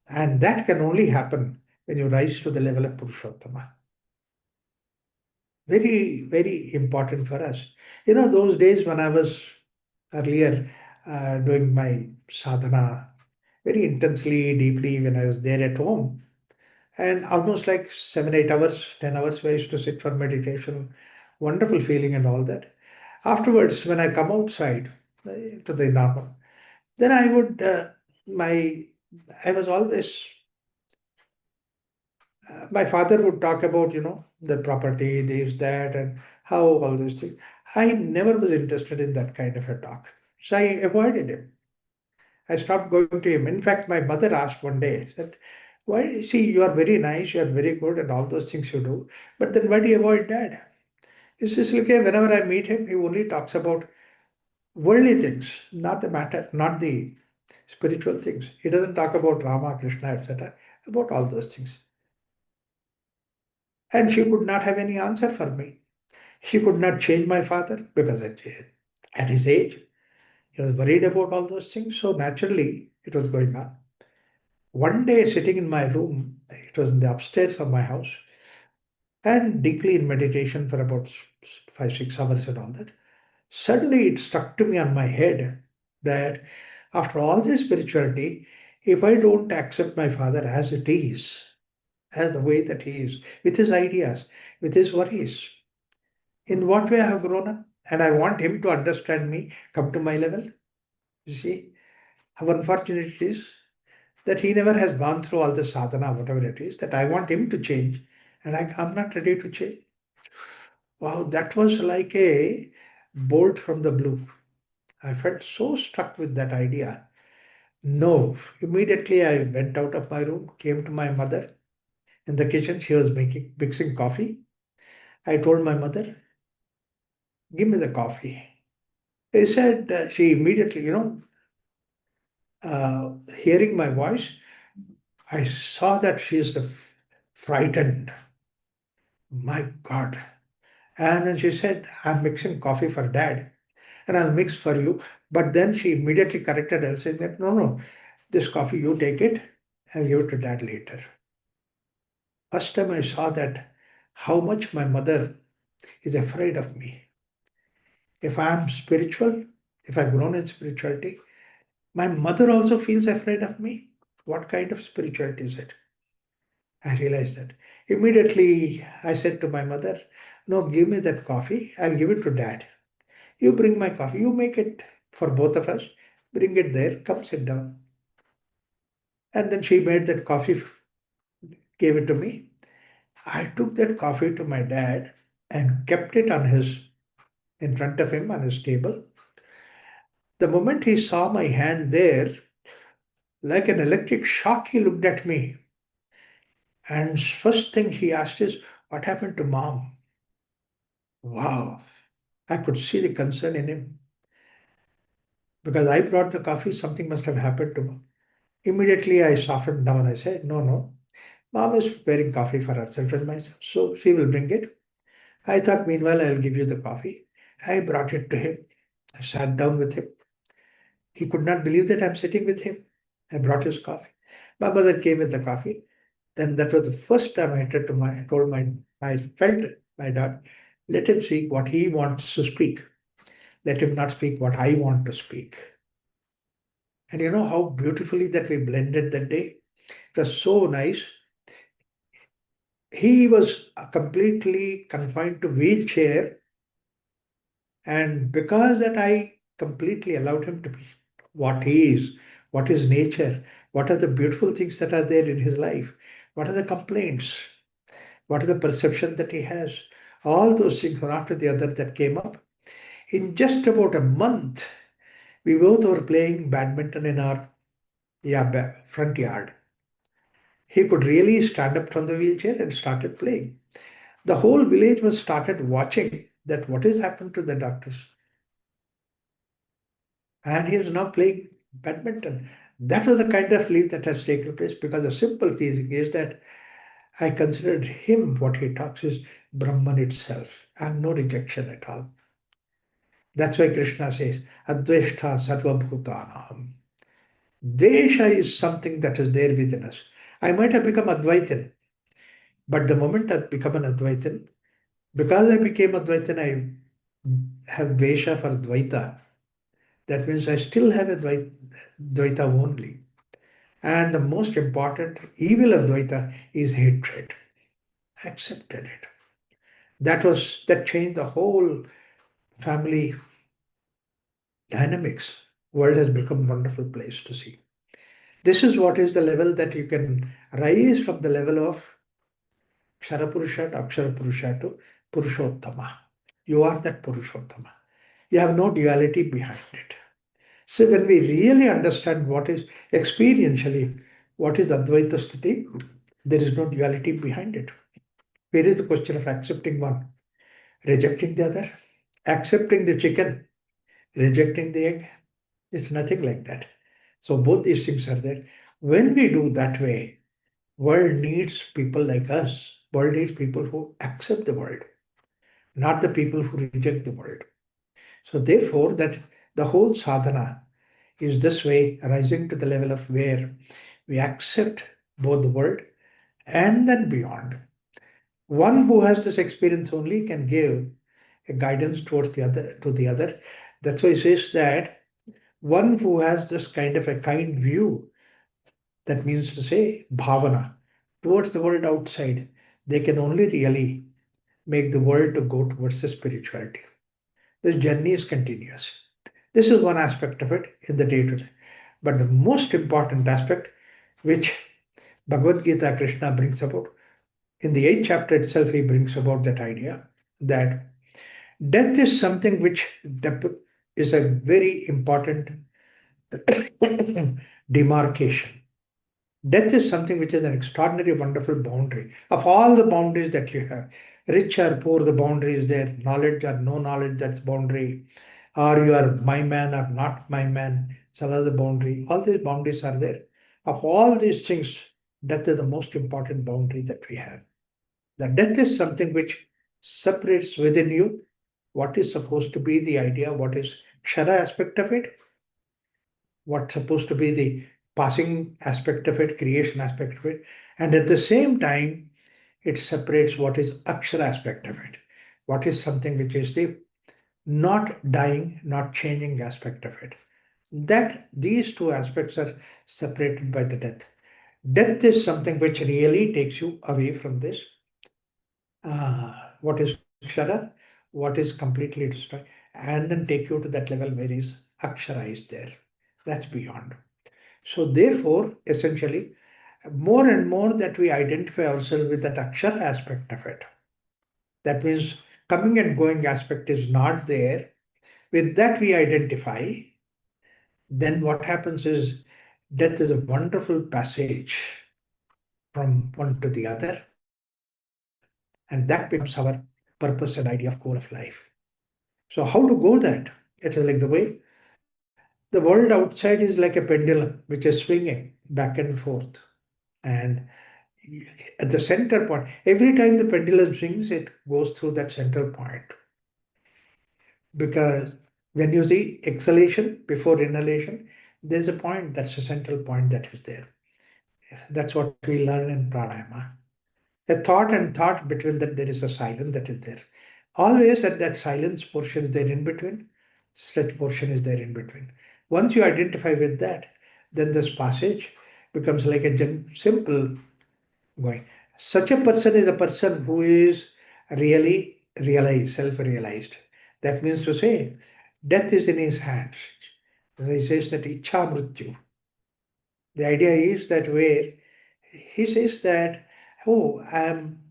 And that can only happen when you rise to the level of Purushottama. Very, very important for us. Those days when I was earlier doing my sadhana very intensely, deeply, when I was there at home, and almost like 7, 8 hours, 10 hours, where I used to sit for meditation, wonderful feeling and all that. Afterwards, when I come outside to the normal, then I would, I was always my father would talk about, the property, this, that, and how all these things. I never was interested in that kind of a talk. So I avoided him. I stopped going to him. In fact, my mother asked one day, said, why, see, you are very nice, you are very good, and all those things you do, but then why do you avoid dad? He says, okay, whenever I meet him, he only talks about worldly things, not the matter, not the spiritual things. He doesn't talk about Rama, Krishna, etc., about all those things. And she could not have any answer for me. She could not change my father because at his age, he was worried about all those things. So naturally, it was going on. One day, sitting in my room, it was in the upstairs of my house, and deeply in meditation for about 5, 6 hours and all that, suddenly it struck to me on my head that after all this spirituality, if I don't accept my father as it is, as the way that he is, with his ideas, with his worries, in what way I have grown up, and I want him to understand me, come to my level. You see, how unfortunate it is that he never has gone through all the sadhana, whatever it is, that I want him to change, and I'm not ready to change. Wow, that was like a bolt from the blue. I felt so struck with that idea. No, immediately I went out of my room, came to my mother. In the kitchen, she was mixing coffee. I told my mother, give me the coffee. He said, she immediately, hearing my voice, I saw that she is frightened. My God. And then she said, I'm mixing coffee for dad and I'll mix for you. But then she immediately corrected her, saying that, no, no, this coffee, you take it, I'll give it to dad later. First time I saw that, how much my mother is afraid of me. If I'm spiritual, if I've grown in spirituality, my mother also feels afraid of me. What kind of spirituality is it? I realized that. Immediately, I said to my mother, no, give me that coffee. I'll give it to dad. You bring my coffee. You make it for both of us. Bring it there. Come sit down. And then she made that coffee, gave it to me. I took that coffee to my dad and kept it in front of him on his table. The moment he saw my hand there, like an electric shock, he looked at me. And first thing he asked is, what happened to mom? Wow. I could see the concern in him. Because I brought the coffee, something must have happened to mom. Immediately I softened down. I said, no, no. Mom is preparing coffee for herself and myself, so she will bring it. I thought, meanwhile, I'll give you the coffee. I brought it to him. I sat down with him. He could not believe that I'm sitting with him. I brought his coffee. My mother came with the coffee. Then that was the first time I told I felt my dad, let him speak what he wants to speak. Let him not speak what I want to speak. And you know how beautifully that we blended that day? It was so nice. He was completely confined to wheelchair, and because that I completely allowed him to be what he is, what is nature, what are the beautiful things that are there in his life, what are the complaints, what are the perception that he has, all those things one after the other that came up. In just about a month, we both were playing badminton in our front yard. He could really stand up from the wheelchair and started playing. The whole village was started watching that what has happened to the doctors. And he is now playing badminton. That was the kind of leap that has taken place because the simple thing is that I considered him, what he talks is Brahman itself. I have no rejection at all. That's why Krishna says, Adveshta Sarva Bhutanam. Dvesha is something that is there within us. I might have become Advaitin, but the moment I become an Advaitin, because I became Advaitin, I have Dvesha for Dvaita. That means I still have a Dvaita only. And the most important evil of Dvaita is hatred. I accepted it. That changed the whole family dynamics. World has become a wonderful place to see. This is what is the level that you can rise from the level of Ksharapurusha to Aksharapurusha to Purushottama. You are that Purushottama. You have no duality behind it. So when we really understand what is experientially, what is Advaita Sthiti, there is no duality behind it. Where is the question of accepting one, rejecting the other? Accepting the chicken, rejecting the egg? It's nothing like that. So both these things are there. When we do that way, world needs people like us. World needs people who accept the world, not the people who reject the world. So therefore, that the whole sadhana is this way, rising to the level of where we accept both the world and then beyond. One who has this experience only can give a guidance towards the other to the other. That's why it says that one who has this kind of a kind view, that means to say bhavana, towards the world outside, they can only really make the world to go towards the spirituality. This journey is continuous. This is one aspect of it in the day to day. But the most important aspect, which Bhagavad Gita Krishna brings about, in the 8th chapter itself, he brings about that idea that death is something which is a very important demarcation. Death is something which is an extraordinary, wonderful boundary. Of all the boundaries that you have, rich or poor, the boundary is there. Knowledge or no knowledge, that's boundary. Or you are my man or not my man, it's another boundary. All these boundaries are there. Of all these things, death is the most important boundary that we have. The death is something which separates within you what is supposed to be the idea, what is kshara aspect of it, what's supposed to be the passing aspect of it, creation aspect of it, and at the same time, it separates what is akshara aspect of it, what is something which is the not dying, not changing aspect of it. That these two aspects are separated by the death. Death is something which really takes you away from this. What is kshara, what is completely destroyed, and then take you to that level where is akshara is there. That's beyond. So therefore, essentially, more and more that we identify ourselves with that akshara aspect of it. That means coming and going aspect is not there. With that we identify, then what happens is death is a wonderful passage from one to the other, and that becomes our purpose and idea of goal of life. So how to go that? It is like the way the world outside is like a pendulum which is swinging back and forth. And at the center point, every time the pendulum swings, it goes through that central point. Because when you see exhalation before inhalation, there's a point, that's the central point that is there. That's what we learn in pranayama. A thought and thought between that there is a silence that is there. Always at that silence portion is there in between, stretch portion is there in between. Once you identify with that, then this passage becomes like a simple going. Such a person is a person who is really realized, self-realized. That means to say, death is in his hands. As he says that ichha mrityu. The idea is that where he says that, oh, I am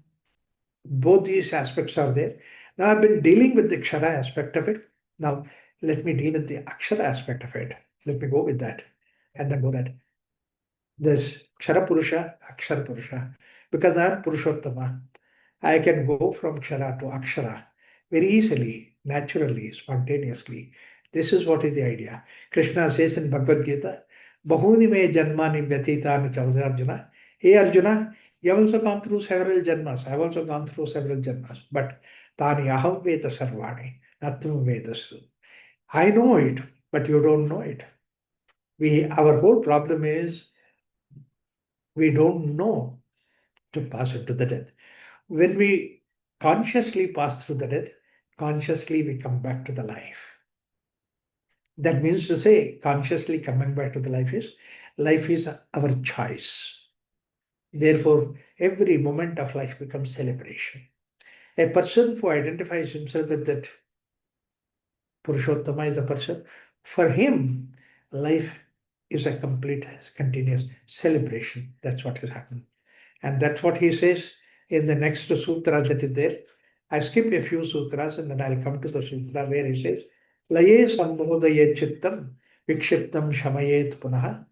both these aspects are there. Now I've been dealing with the kshara aspect of it. Now let me deal with the akshara aspect of it. Let me go with that and then go that. There's Kshara Purusha, Akshara Purusha. Because I'm Purushottama, I can go from Kshara to Akshara very easily, naturally, spontaneously. This is what is the idea. Krishna says in Bhagavad Gita, Bahuni me janmani vyatitani chavasa Arjuna. Hey Arjuna, you have also gone through several janmas. I have also gone through several janmas. But tani aham veda sarvani, natvam vedasu. I know it, but you don't know it. Our whole problem is we don't know to pass into the death. When we consciously pass through the death, consciously we come back to the life. That means to say, consciously coming back to the life is our choice. Therefore, every moment of life becomes celebration. A person who identifies himself with that Purushottama is a person, for him, life is a complete, continuous celebration. That's what has happened. And that's what he says in the next sutra that is there. I skip a few sutras and then I'll come to the sutra where he says, Laye sambodhaye chittam vikshiptam shamayet punaha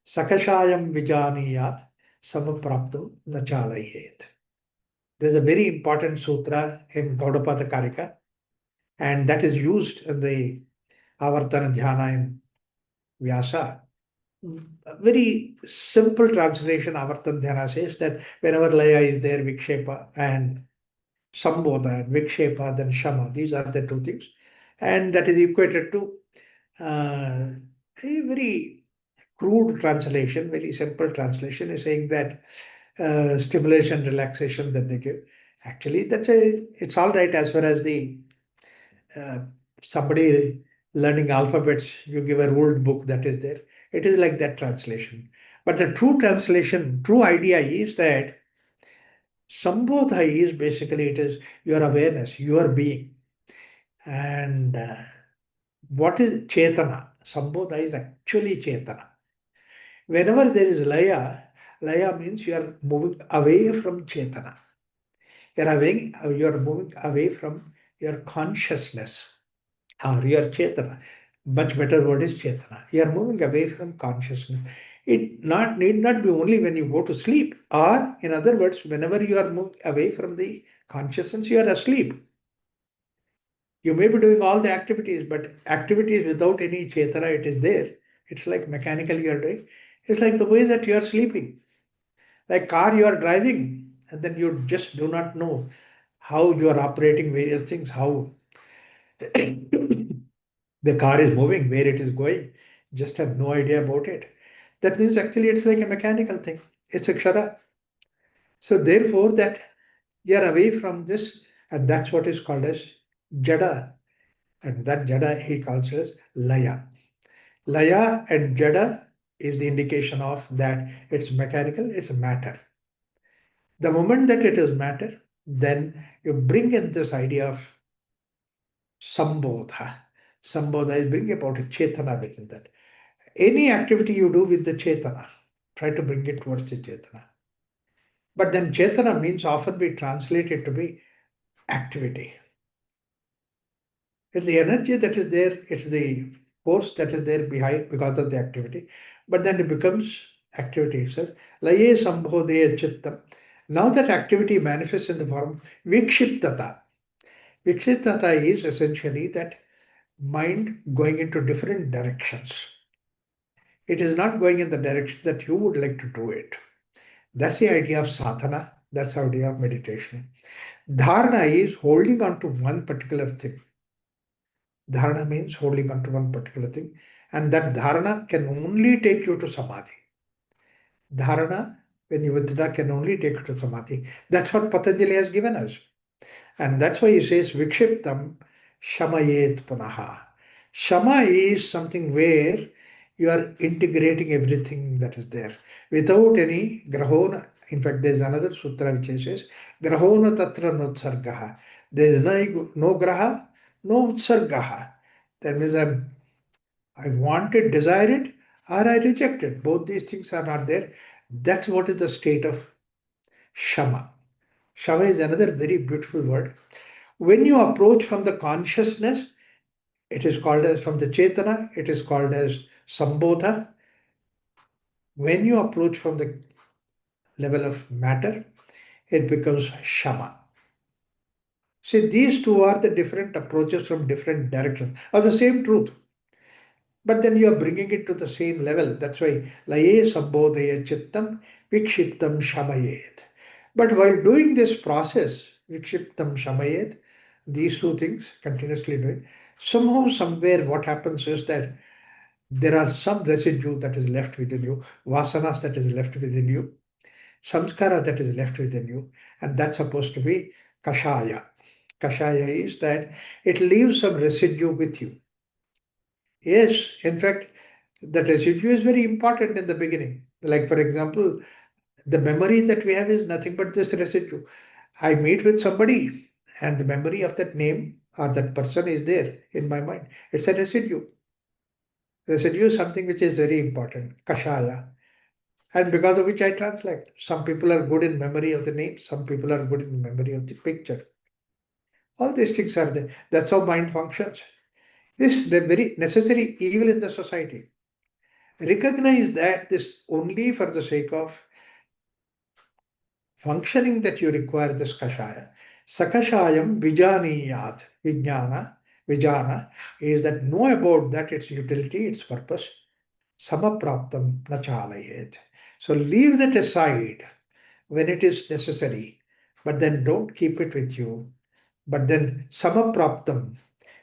sakashayam vijaniyat samapraptam nachalayet. There's a very important sutra in Gaudapada Karika, and that is used in the Avartana Dhyana in Vyasa. A very simple translation, Avartan Dhyana says that whenever Laya is there, Vikshepa and Sambodha and Vikshepa, then Shama, these are the two things. And that is equated to a very crude translation, very simple translation is saying that stimulation, relaxation that they give. Actually, it's all right as far as the uh, somebody learning alphabets, you give a ruled book that is there. It is like that translation. But the true translation, true idea is that Sambodha is basically it is your awareness, your being. And what is Chetana? Sambodha is actually Chetana. Whenever there is Laya, Laya means you are moving away from Chetana. You are moving away from your consciousness. Or your Chetana. Much better word is Chetana. You are moving away from consciousness. It need not be only when you go to sleep, or in other words, whenever you are moved away from the consciousness, you are asleep. You may be doing all the activities, but activities without any chetana, it is there. It's like mechanical you are doing. It's like the way that you are sleeping. Like car you are driving, and then you just do not know how you are operating various things, how the car is moving, where it is going. Just have no idea about it. That means actually it's like a mechanical thing. It's a kshara. So therefore that you are away from this, and that's what is called as jada. And that jada he calls as laya. Laya and jada is the indication of that it's mechanical, it's matter. The moment that it is matter, then you bring in this idea of sambodha. Sambodha is bring about a chetana within that. Any activity you do with the chetana, try to bring it towards the chetana. But then chetana means often be translated to be activity. It's the energy that is there, it's the force that is there behind because of the activity, but then it becomes activity itself. Laye sambhodaya chittam. Now that activity manifests in the form vikshiptata. Vikshiptata is essentially that mind going into different directions. It is not going in the direction that you would like to do it. That's the idea of sadhana. That's the idea of meditation. Dharana is holding on to one particular thing. Dharana means holding on to one particular thing, and that dharana can only take you to samadhi. Dharana, when you withdraw, can only take you to samadhi. That's what Patanjali has given us. And that's why he says, Vikshiptam shamayet punaha. Shama is something where you are integrating everything that is there without any grahona. In fact, there's another sutra which says, grahona tatra nutsargaha. There is no graha, no utsargaha. That means I want it, desire it, or I reject it. Both these things are not there. That's what is the state of shama. Shama is another very beautiful word. When you approach from the consciousness, it is called as from the chetana, it is called as sambodha. When you approach from the level of matter, it becomes shama. See, these two are the different approaches from different directions of the same truth. But then you are bringing it to the same level. That's why laye sambodhaya chittam vikshiptam shamayet. But while doing this process, vikshiptam shamayet, these two things continuously doing, somehow, somewhere, what happens is that there are some residue that is left within you, vasanas that is left within you, samskara that is left within you, and that's supposed to be kashaya. Kashaya is that it leaves some residue with you. Yes, in fact, the residue is very important in the beginning. Like, for example, the memory that we have is nothing but this residue. I meet with somebody, and the memory of that name or that person is there in my mind. It's a residue. Residue is something which is very important, kashaya, and because of which I translate. Some people are good in memory of the name, some people are good in memory of the picture. All these things are there. That's how mind functions. This is the very necessary evil in the society. Recognize that this only for the sake of functioning that you require this kashaya. Sakashayam vijaniyat, vijana is that know about that its utility, its purpose. Samapraptam nachalayet. So leave that aside when it is necessary, but then don't keep it with you. But then samapraptam,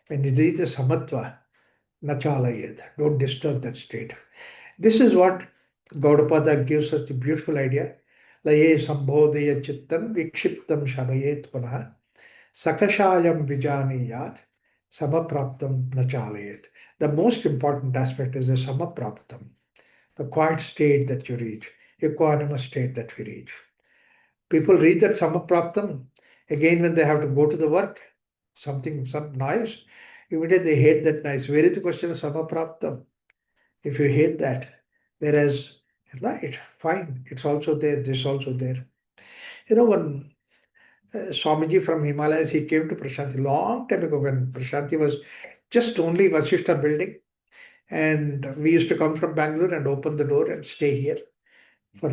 when you reach the samatva, nachalayet, don't disturb that state. This is what Gaudapada gives us the beautiful idea. Laye sambodhaya chittam vikshiptam shamayet punaha sakashayam vijaniyat samapraptam nachalayet. The most important aspect is the samapraptam, the quiet state that you reach, equanimous state that we reach. People reach that samapraptam again when they have to go to the work, some noise, immediately they hate that noise. Where is the question of samapraptam? If you hate that, whereas, right, fine, it's also there, this also there. You know, when Swamiji from Himalayas, he came to Prashanti long time ago when Prashanti was just only Vasishta building. And we used to come from Bangalore and open the door and stay here for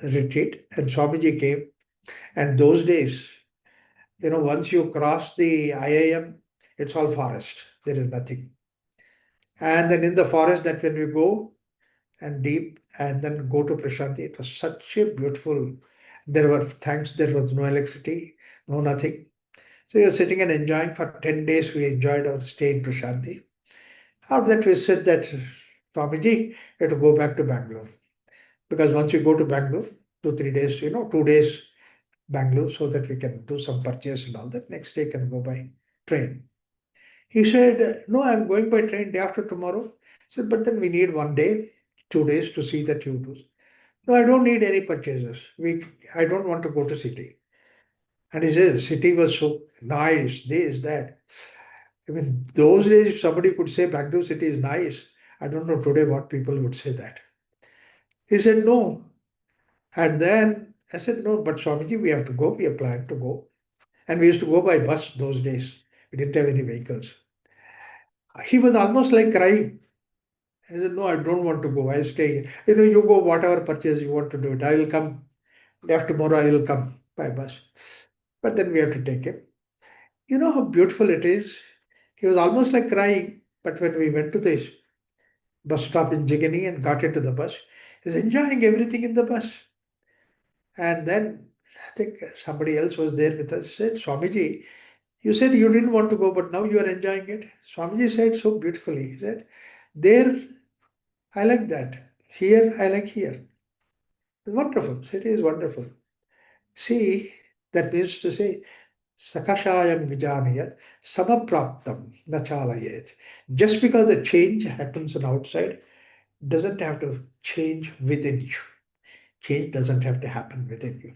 retreat. And Swamiji came. And those days, once you cross the IIM, it's all forest. There is nothing. And then in the forest, that when we go and deep and then go to Prashanti, it was such a beautiful. There was no electricity, no nothing. So you're sitting and enjoying for 10 days. We enjoyed our stay in Prashanti. After that, we said that, Swamiji, you have to go back to Bangalore. Because once you go to Bangalore, 2 3 days, 2 days Bangalore, so that we can do some purchase and all that. Next day can go by train. He said, no, I'm going by train day after tomorrow. I said, but then we need 1 day, 2 days to see that you do. No, I don't need any purchases. I don't want to go to city. And he said, city was so nice, this, that. I mean, those days, if somebody could say Bangalore city is nice, I don't know today what people would say that. He said, no. And then I said, no, but Swamiji, we have to go. We have planned to go. And we used to go by bus those days. We didn't have any vehicles. He was almost like crying. I said, no, I don't want to go. I'll stay here. You go whatever purchase you want to do it. I will come. Day after tomorrow, I will come by bus. But then we have to take him. You know how beautiful it is? He was almost like crying. But when we went to this bus stop in Jigani and got into the bus, he's enjoying everything in the bus. And then I think somebody else was there with us, said, Swamiji, you said you didn't want to go, but now you are enjoying it. Swamiji said so beautifully. He said, there, I like that. Here, I like here. It's wonderful. City is wonderful. See, that means to say, Sakashayam Vijanayat Samapraptam Nachalayet. Just because the change happens on outside doesn't have to change within you. Change doesn't have to happen within you.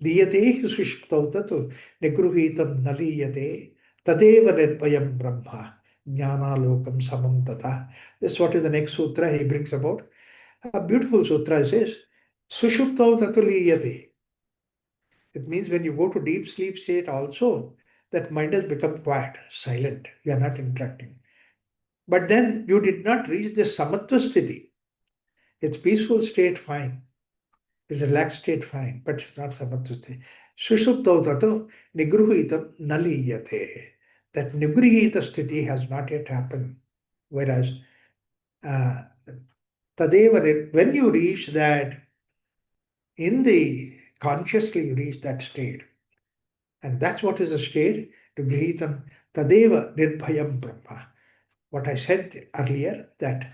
Liyate sushptau tatu nigruhitam naliyate tadeva nirvayam brahma jnana lokam samam tata. This is what is the next sutra he brings about. A beautiful sutra says, sushuptau tatu liyate. It means when you go to deep sleep state also, that mind has become quiet, silent. You are not interacting. But then you did not reach the samatva sthiti. It's peaceful state, fine. It's a relaxed state, fine, but it's not samatva sthiti. Sushuptau tato nigruhitam naliyate. That nigrihita sthiti has not yet happened. Whereas tadeva, when you reach that, in the consciously you reach that state. And that's what is a state, to grihitam tadeva nirbhayam brahma. What I said earlier, that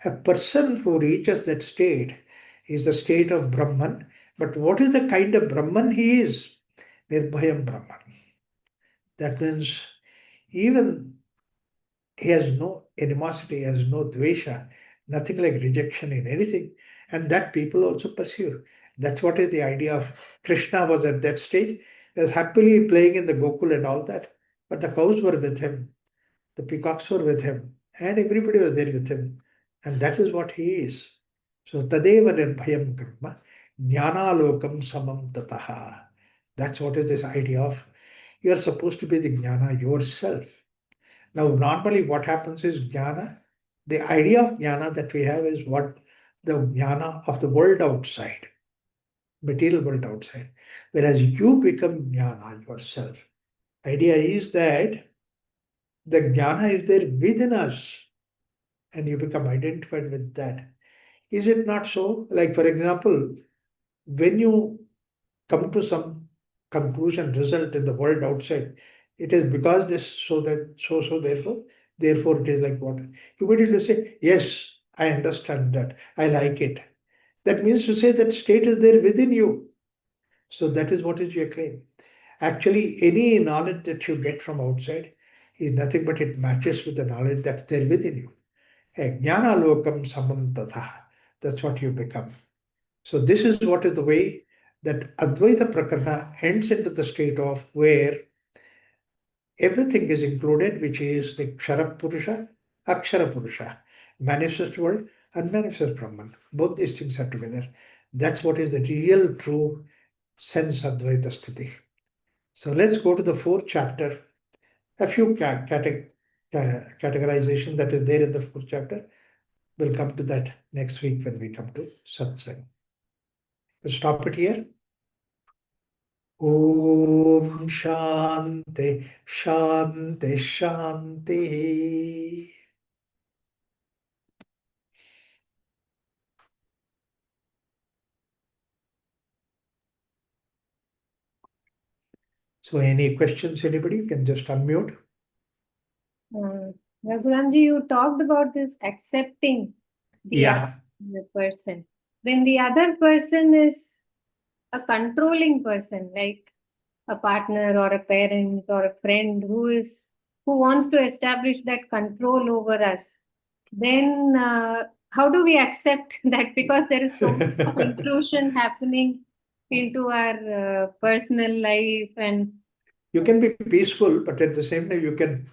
a person who reaches that state is the state of Brahman. But what is the kind of Brahman he is? Nirbhayam Brahman. That means even he has no animosity, he has no dvesha, nothing like rejection in anything. And that people also pursue. That's what is the idea of Krishna was at that stage. He was happily playing in the Gokul and all that. But the cows were with him, the peacocks were with him, and everybody was there with him. And that is what he is. So Tadeva Nirbhayam Karma, Jnana Lokam Samam Tataha. That's what is this idea of you are supposed to be the Jnana yourself. Now, normally what happens is Jnana, the idea of Jnana that we have is what the Jnana of the world outside, material world outside. Whereas you become Jnana yourself. Idea is that the Jnana is there within us and you become identified with that. Is it not so? Like, for example, when you come to some conclusion, result in the world outside, it is because this, so that, so, therefore it is like what? You immediately say, yes, I understand that, I like it. That means to say that state is there within you. So that is what is your claim. Actually, any knowledge that you get from outside is nothing but it matches with the knowledge that's there within you. Jnana lokam samam tatha. That's what you become. So this is what is the way that Advaita Prakarana ends into the state of where everything is included, which is the Kshara Purusha, Akshara Purusha, manifest world, and manifest Brahman. Both these things are together. That's what is the real true sense Advaita Sthiti. So let's go to the fourth chapter. A few categorization that is there in the fourth chapter. We'll come to that next week when we come to satsang. We'll stop it here. Om Shanti Shanti Shanti. So any questions, anybody? You can just unmute. Raghuramji, you talked about this accepting the other person. When the other person is a controlling person, like a partner or a parent or a friend who wants to establish that control over us, then how do we accept that? Because there is so much of intrusion happening into our personal life, and You can be peaceful, but at the same time, you can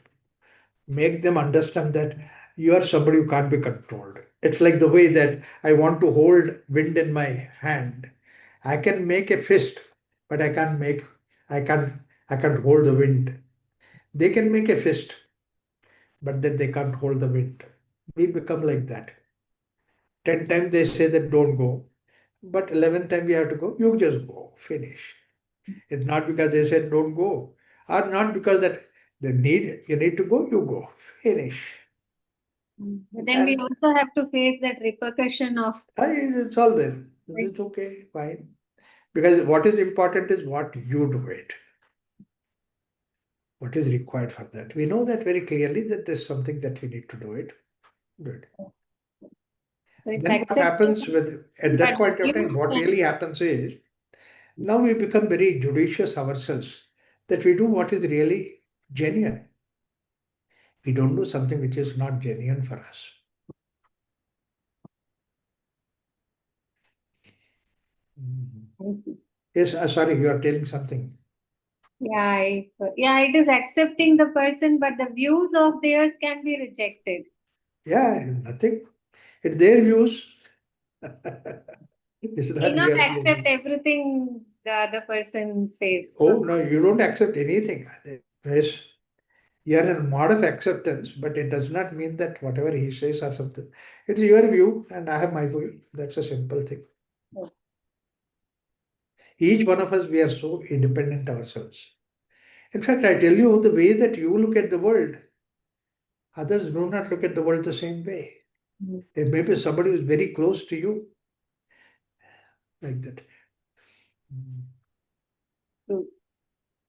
make them understand that you are somebody who can't be controlled. It's like the way that I want to hold wind in my hand. I can make a fist, but I can't, I can't hold the wind. They can make a fist, but then they can't hold the wind. We become like that. 10 times they say that don't go, but 11th time we have to go, you just go, finish. It's not because they said don't go, or not because that you need to go, you go, finish. but then we also have to face that repercussion of It's all there. It's okay, fine. Because what is important is what you do it. What is required for that? We know that very clearly that there's something that we need to do it. Do it. So it's Then what happens at that point of time, what really happens is now we become very judicious ourselves that we do what is really genuine. We don't do something which is not genuine for us. Yes, sorry, you are telling something. Yeah, it is accepting the person, but the views of theirs can be rejected. Yeah, nothing. It's their views. It's not Cannot your accept views. everything the other person says. Oh, no, you don't accept anything. Yes, you are in a mode of acceptance, but it does not mean that whatever he says or something. It's your view, and I have my view. That's a simple thing. Oh. Each one of us, we are so independent ourselves. In fact, I tell you, the way that you look at the world, others do not look at the world the same way. There may be somebody who is very close to you, like that. True.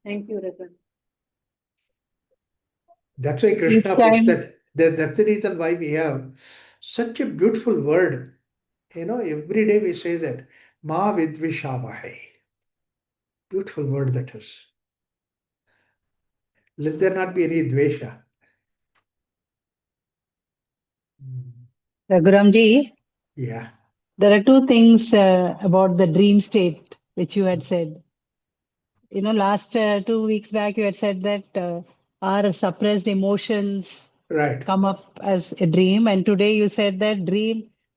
Thank you, Ratan. That's why Krishna puts that's the reason why we have such a beautiful word. Every day we say that, Ma Vidvishavahe. Beautiful word that is. Let there not be any dvesha. Raghuramji, Yeah. there are two things about the dream state which you had said. Last 2 weeks back, you had said that our suppressed emotions Right. come up as a dream, and today you said that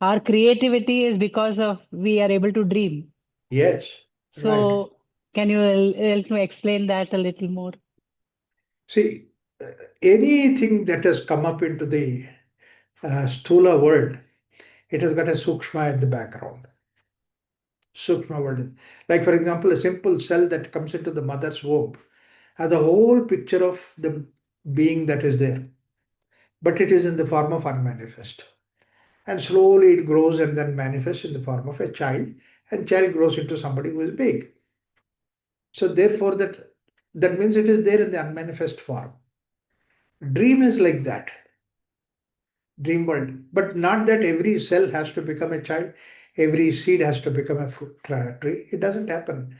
our creativity is because of we are able to dream. Yes. So, right. Can you help me explain that a little more? See, anything that has come up into the Stula world, it has got a Sukshma at the background. Sukshma world. Like, for example, a simple cell that comes into the mother's womb has a whole picture of the being that is there, but it is in the form of unmanifest. And slowly it grows and then manifests in the form of a child, and child grows into somebody who is big. So therefore that means it is there in the unmanifest form. Dream is like that. Dream world. But not that every cell has to become a child, every seed has to become a fruit tree. It doesn't happen.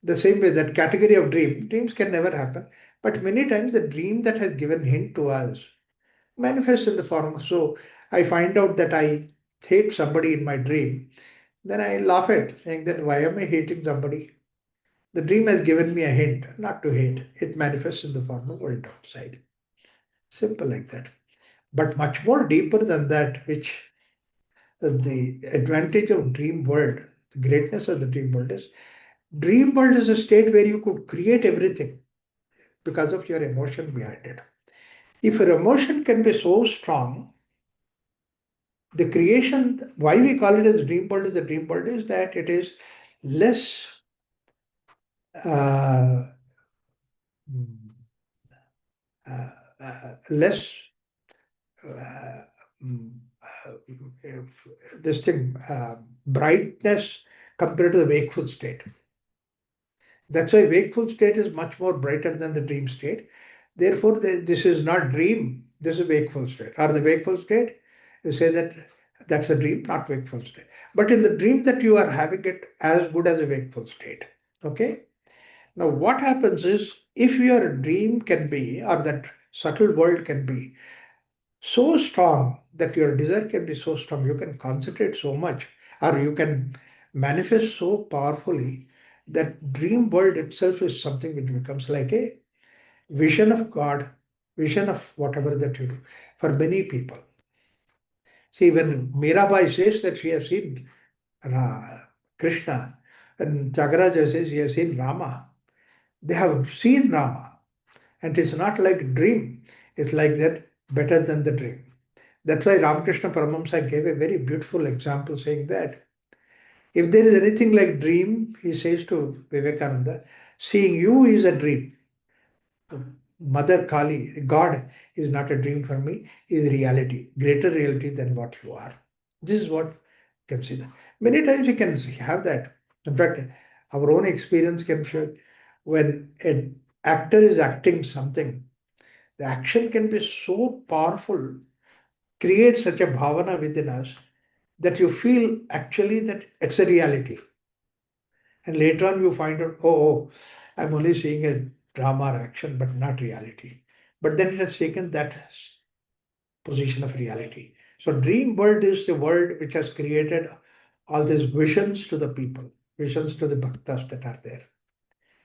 The same way that category of dreams can never happen. But many times the dream that has given hint to us manifests in the form of, so I find out that I hate somebody in my dream, then I laugh at saying that why am I hating somebody? The dream has given me a hint not to hate. It manifests in the form of world outside. Simple like that. But much more deeper than that, which the advantage of dream world, the greatness of the dream world is a state where you could create everything because of your emotion behind it. If your emotion can be so strong, the creation, why we call it as dream world is the dream world is that it is less uh, less uh, mm, this thing brightness compared to the wakeful state. That's why wakeful state is much more brighter than the dream state. Therefore, this is not dream. This is wakeful state. Or the wakeful state, you say that that's a dream, not wakeful state. But in the dream that you are having it as good as a wakeful state. Okay. Now, what happens is if your dream can be, or that subtle world can be so strong that your desire can be so strong, you can concentrate so much, or you can manifest so powerfully that dream world itself is something which becomes like a vision of God, vision of whatever that you do for many people. See, when Mirabai says that she has seen Krishna, and Tyagaraja says he has seen Rama, they have seen Rama, and it's not like a dream, it's like that better than the dream. That's why Ramakrishna Paramahamsa gave a very beautiful example saying that if there is anything like dream, he says to Vivekananda, seeing you is a dream. Mother Kali, God is not a dream for me, is reality, greater reality than what you are. This is what consider. Many times we can have that. In fact, our own experience can show when an actor is acting something, the action can be so powerful, create such a bhavana within us that you feel actually that it's a reality. And later on you find out, oh, I'm only seeing a drama or action, but not reality. But then it has taken that position of reality. So dream world is the world which has created all these visions to the people, visions to the bhaktas that are there.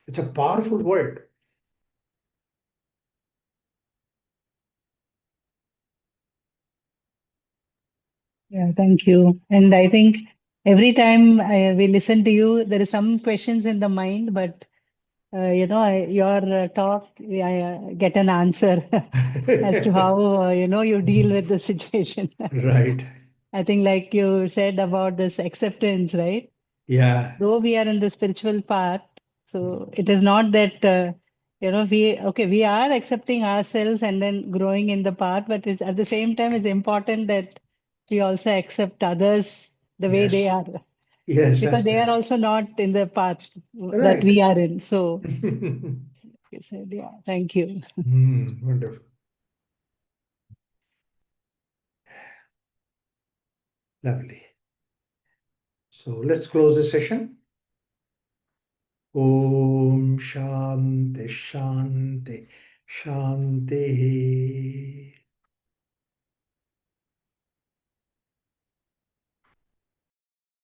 It's a powerful world. Yeah, thank you. And I think every time we listen to you, there is some questions in the mind, but your talk, I get an answer as to how you deal with the situation. Right. I think, like you said about this acceptance, right? Yeah. Though we are in the spiritual path, so it is not that we are accepting ourselves and then growing in the path, but at the same time it's important that we also accept others the way they Yes. are, Yes, because that's they are there. also not in the path that Right. we are in. So you said, yeah, thank you. Wonderful. Lovely. So let's close the session. Om Shanti Shanti Shanti.